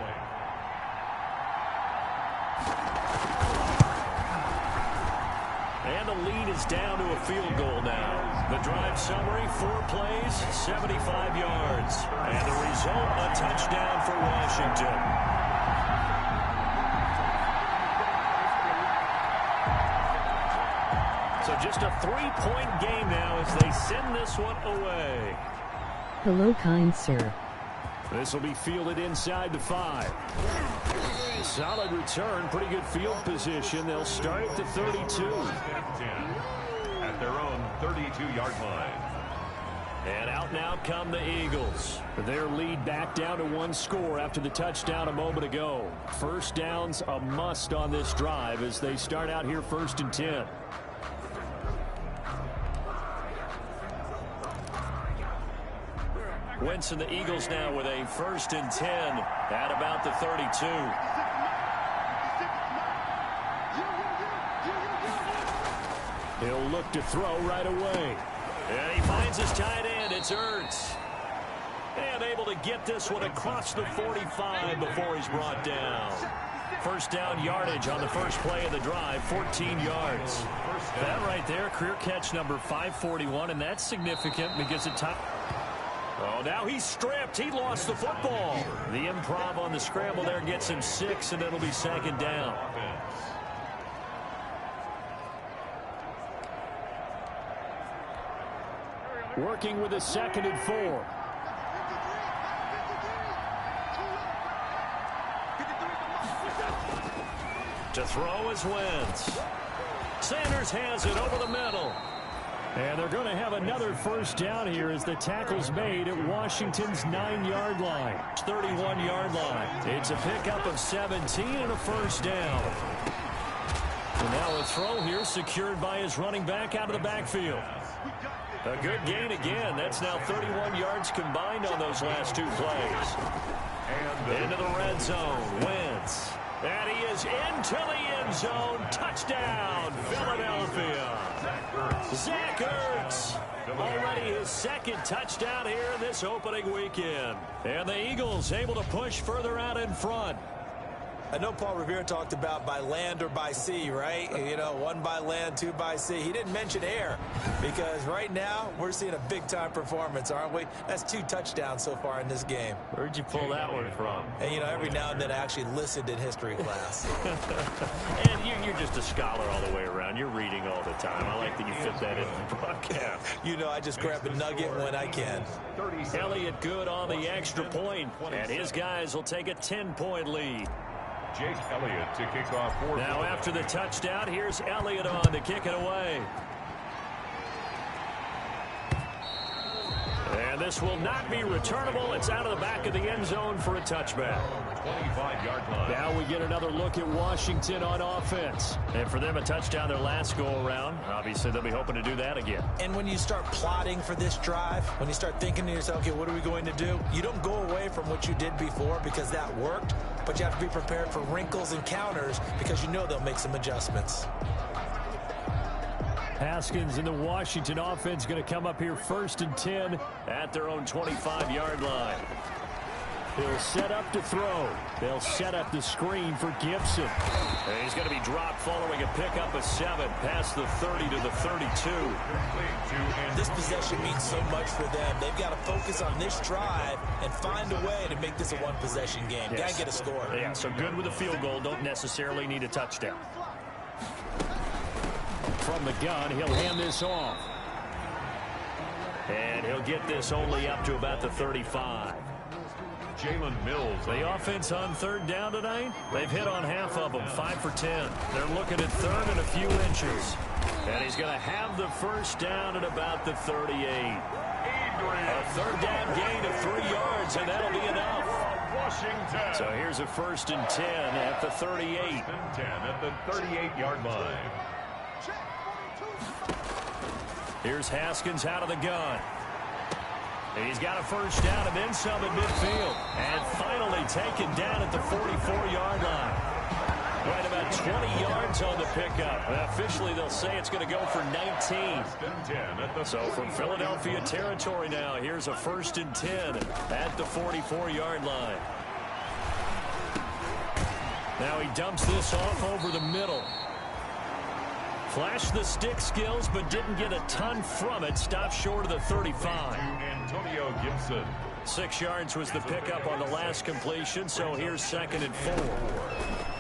And the lead is down to a field goal now. The drive summary, 4 plays, 75 yards. And the result, a touchdown for Washington. So just a 3-point game now as they send this one away. Hello, kind sir. This will be fielded inside the 5. Solid return, pretty good field position. They'll start at the 32. At their own 32-yard line. And out now come the Eagles. Their lead back down to 1 score after the touchdown a moment ago. First down's a must on this drive as they start out here 1st and 10. Wentz and the Eagles now with a 1st and 10 at about the 32. He'll look to throw right away. And he finds his tight end. It's Ertz. And able to get this one across the 45 before he's brought down. First down yardage on the first play of the drive, 14 yards. That right there, career catch number 541, and that's significant because it Oh, now he's stripped. He lost the football. The improv on the scramble there gets him 6, and it'll be 2nd down. Working with a 2nd and 4. To throw is Wentz. Sanders has it over the middle. And they're going to have another first down here as the tackle's made at Washington's 9-yard line. 31-yard line. It's a pickup of 17 and a first down. And now a throw here secured by his running back out of the backfield. A good gain again. That's now 31 yards combined on those last 2 plays. And into the red zone. Wentz. And he is into the end zone. Touchdown, Philadelphia. Zach Ertz. Already his 2nd touchdown here this opening weekend. And the Eagles able to push further out in front. I know Paul Revere talked about by land or by sea, right? You know, 1 by land, 2 by sea. He didn't mention air because right now we're seeing a big-time performance, aren't we? That's 2 touchdowns so far in this game. Where'd you pull that one from? And, you know, every now and then I actually listened in history class. And you're just a scholar all the way around. You're reading all the time. I like that you fit that in the broadcast. You know, I just grab a nugget when I can. Elliott good on the extra point, and his guys will take a 10-point lead. Jake Elliott to kick off. Now after the touchdown, here's Elliott on to kick it away. And this will not be returnable. It's out of the back of the end zone for a touchback. 25-yard line. Now we get another look at Washington on offense. And for them, a touchdown their last go-around. Obviously, they'll be hoping to do that again. And when you start plotting for this drive, when you start thinking to yourself, okay, what are we going to do? You don't go away from what you did before because that worked, but you have to be prepared for wrinkles and counters because you know they'll make some adjustments. Haskins in the Washington offense going to come up here 1st and 10 at their own 25-yard line. He'll set up to throw. They'll set up the screen for Gibson. And he's going to be dropped following a pickup of 7 past the 30 to the 32. This possession means so much for them. They've got to focus on this drive and find a way to make this a one-possession game. Yes. Got to get a score. Yeah, so good with a field goal. Don't necessarily need a touchdown. From the gun, he'll hand this off. And he'll get this only up to about the 35. Jalen Mills. The offense on 3rd down tonight, they've hit on half of them, 5 for 10. They're looking at 3rd and a few inches. And he's going to have the first down at about the 38. A 3rd down gain of 3 yards, and that'll be enough. Washington. So here's a 1st and 10 at the 38. 1st and 10 at the 38-yard line. Here's Haskins out of the gun. He's got a 1st down and then some at midfield. And finally taken down at the 44-yard line. Right about 20 yards on the pickup. Officially, they'll say it's going to go for 19. So from Philadelphia territory now, here's a 1st and 10 at the 44-yard line. Now he dumps this off over the middle. Flashed the stick skills, but didn't get a ton from it. Stopped short of the 35. Antonio Gibson. 6 yards was the pickup on the last completion, so here's 2nd and 4.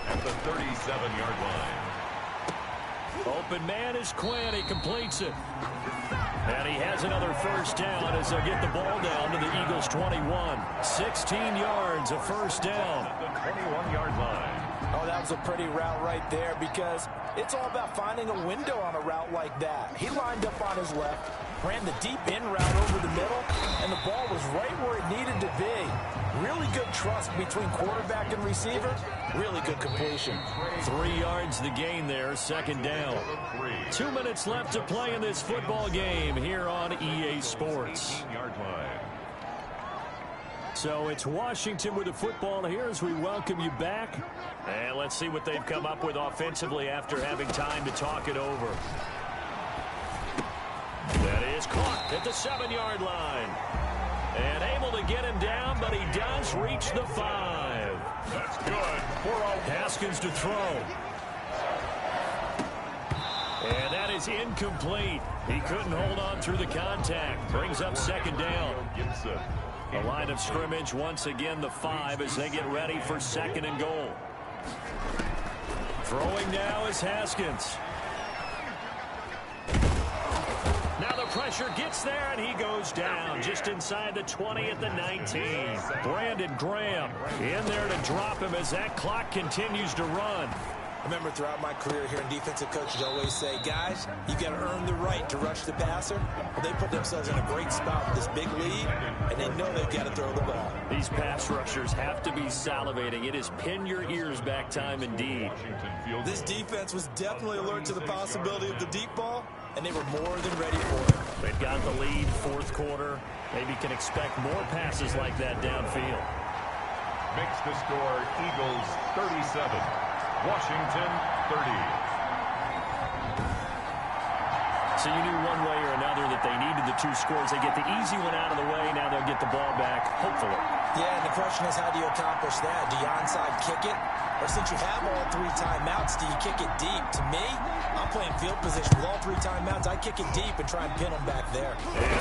At the 37-yard line. Open man is Quinn. He completes it. And he has another 1st down as they'll get the ball down to the Eagles' 21. 16 yards, a 1st down. At the 21-yard line. Oh, that was a pretty route right there because it's all about finding a window on a route like that. He lined up on his left, ran the deep in route over the middle, and the ball was right where it needed to be. Really good trust between quarterback and receiver. Really good completion. 3 yards the gain there, 2nd down. 2 minutes left to play in this football game here on EA Sports. 18-yard line. So it's Washington with the football here as we welcome you back. And let's see what they've come up with offensively after having time to talk it over. That is caught at the 7-yard line. And able to get him down, but he does reach the 5. That's good for a Haskins to throw. And that is incomplete. He couldn't hold on through the contact. Brings up 2nd down. Gibson. The line of scrimmage, once again, the 5 as they get ready for 2nd and goal. Throwing now is Haskins. Now the pressure gets there, and he goes down just inside the 20 at the 19. Brandon Graham in there to drop him as that clock continues to run. I remember throughout my career hearing defensive coaches always say, guys, you got to earn the right to rush the passer. Well, they put themselves in a great spot with this big lead, and they know they've got to throw the ball. These pass rushers have to be salivating. It is pin your ears back time indeed. This defense was definitely alert to the possibility of the deep ball, and they were more than ready for it. They've got the lead, 4th quarter. Maybe can expect more passes like that downfield. Makes the score Eagles 37. Washington 30. So you knew one way or another that they needed the 2 scores. They get the easy one out of the way. Now they'll get the ball back, hopefully. Yeah, and the question is, how do you accomplish that? Do you onside kick it? Or since you have all 3 timeouts, do you kick it deep? To me, I'm playing field position with all 3 timeouts. I kick it deep and try and pin them back there.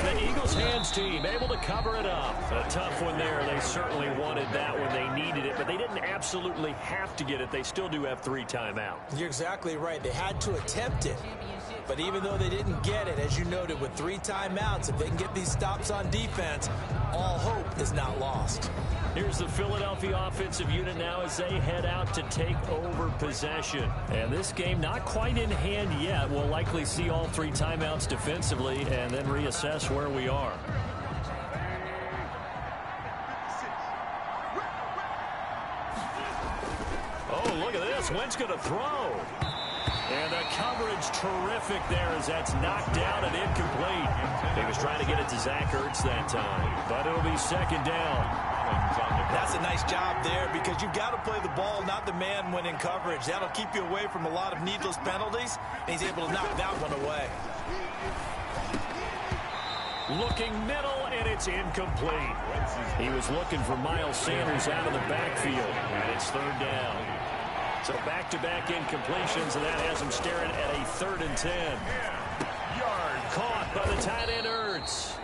And the Eagles hands team able to cover it up. A tough one there. They certainly wanted that when they needed it, but they didn't absolutely have to get it. They still do have 3 timeouts. You're exactly right. They had to attempt it. But even though they didn't get it, as you noted, with 3 timeouts, if they can get these stops on defense, all hope is not lost. Here's the Philadelphia offensive unit now as they head out to take over possession. And this game not quite in hand yet. We'll likely see all 3 timeouts defensively and then reassess where we are. Oh, look at this. Wentz going to throw. And the coverage terrific there as that's knocked down and incomplete. He was trying to get it to Zach Ertz that time, but it'll be 2nd down. That's a nice job there because you've got to play the ball, not the man when in coverage. That'll keep you away from a lot of needless penalties, and he's able to knock that one away. Looking middle, and it's incomplete. He was looking for Miles Sanders out of the backfield, and it's 3rd down. So back-to-back incompletions, and that has him staring at a 3rd and 10. Yard caught by the tight end Ertz.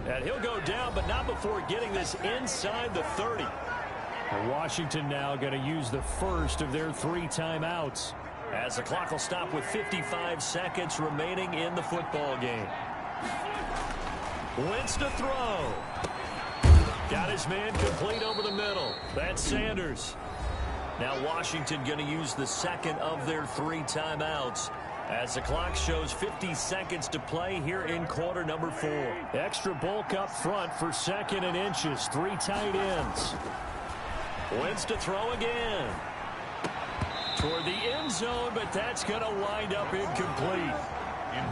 And he'll go down, but not before getting this inside the 30. Washington now going to use the first of their 3 timeouts, as the clock will stop with 55 seconds remaining in the football game. Wentz to throw. Got his man complete over the middle. That's Sanders. Now Washington going to use the 2nd of their 3 timeouts, as the clock shows 50 seconds to play here in quarter number 4. Extra bulk up front for 2nd and inches. 3 tight ends. Wentz to throw again. Toward the end zone, but that's going to wind up incomplete.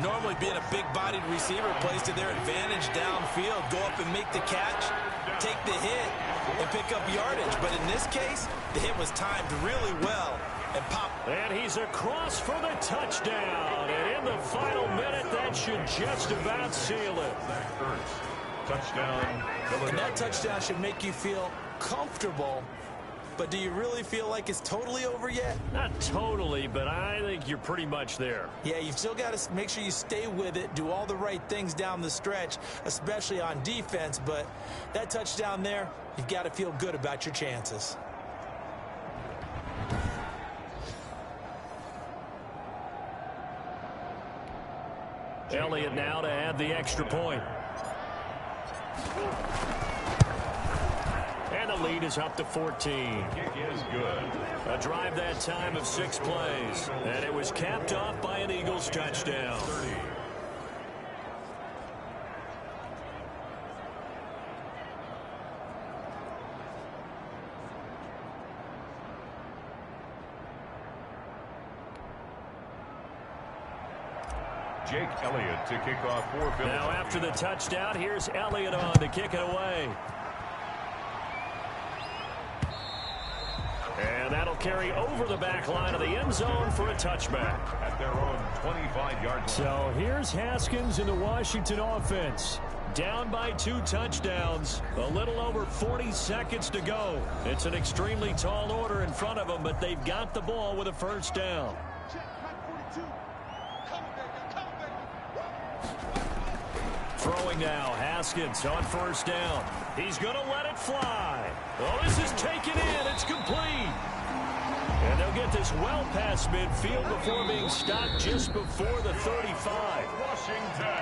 Normally being a big-bodied receiver plays to their advantage downfield. Go up and make the catch, take the hit, and pick up yardage. But in this case, the hit was timed really well and popped. And he's across for the touchdown. And in the final minute, that should just about seal it. Touchdown. And that touchdown should make you feel comfortable. But do you really feel like it's totally over yet? Not totally, but I think you're pretty much there. Yeah, you've still got to make sure you stay with it, do all the right things down the stretch, especially on defense. But that touchdown there, you've got to feel good about your chances. Elliott now to add the extra point. And the lead is up to 14. Kick is good. A drive that time of 6 plays. And it was capped off by an Eagles touchdown. 30. Jake Elliott to kick off for Philadelphia. Now after the touchdown, here's Elliott on to kick it away. And that'll carry over the back line of the end zone for a touchback. At their own 25-yard line. So here's Haskins in the Washington offense. Down by 2 touchdowns. A little over 40 seconds to go. It's an extremely tall order in front of them, but they've got the ball with a first down. Throwing now, Haskins on first down. He's going to let it fly. Oh, this is taken in. It's complete. And they'll get this well past midfield before being stopped just before the 35.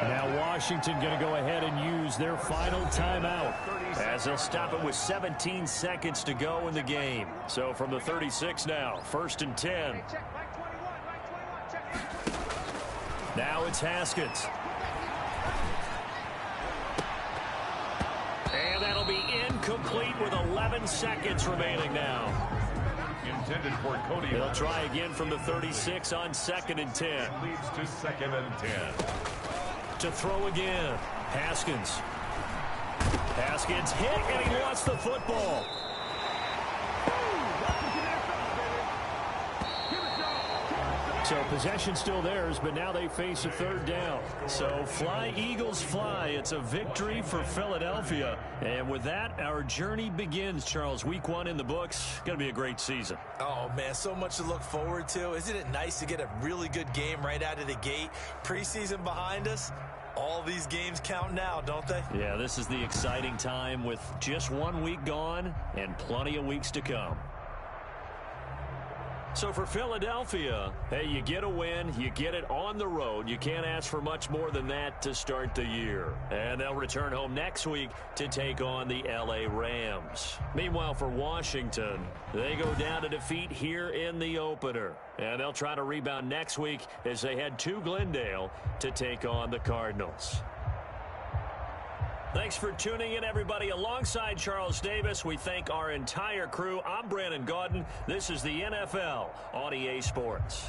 Now Washington going to go ahead and use their final timeout as they'll stop it with 17 seconds to go in the game. So from the 36 now, 1st and 10. Now it's Haskins. And that'll be incomplete with 11 seconds remaining now. Intended for Cody. They'll try again from the 36 on 2nd and 10. Leads to 2nd and 10. To throw again. Haskins. Haskins hit, and he lost the football. So possession still theirs, but now they face a 3rd down. So fly, Eagles, fly. It's a victory for Philadelphia. And with that, our journey begins, Charles. Week 1 in the books. Going to be a great season. Oh, man, so much to look forward to. Isn't it nice to get a really good game right out of the gate? Preseason behind us. All these games count now, don't they? Yeah, this is the exciting time with just 1 week gone and plenty of weeks to come. So for Philadelphia, hey, you get a win, you get it on the road. You can't ask for much more than that to start the year. And they'll return home next week to take on the LA Rams. Meanwhile, for Washington, they go down to defeat here in the opener. And they'll try to rebound next week as they head to Glendale to take on the Cardinals. Thanks for tuning in, everybody. Alongside Charles Davis, we thank our entire crew. I'm Brandon Gaudin. This is the NFL on EA Sports.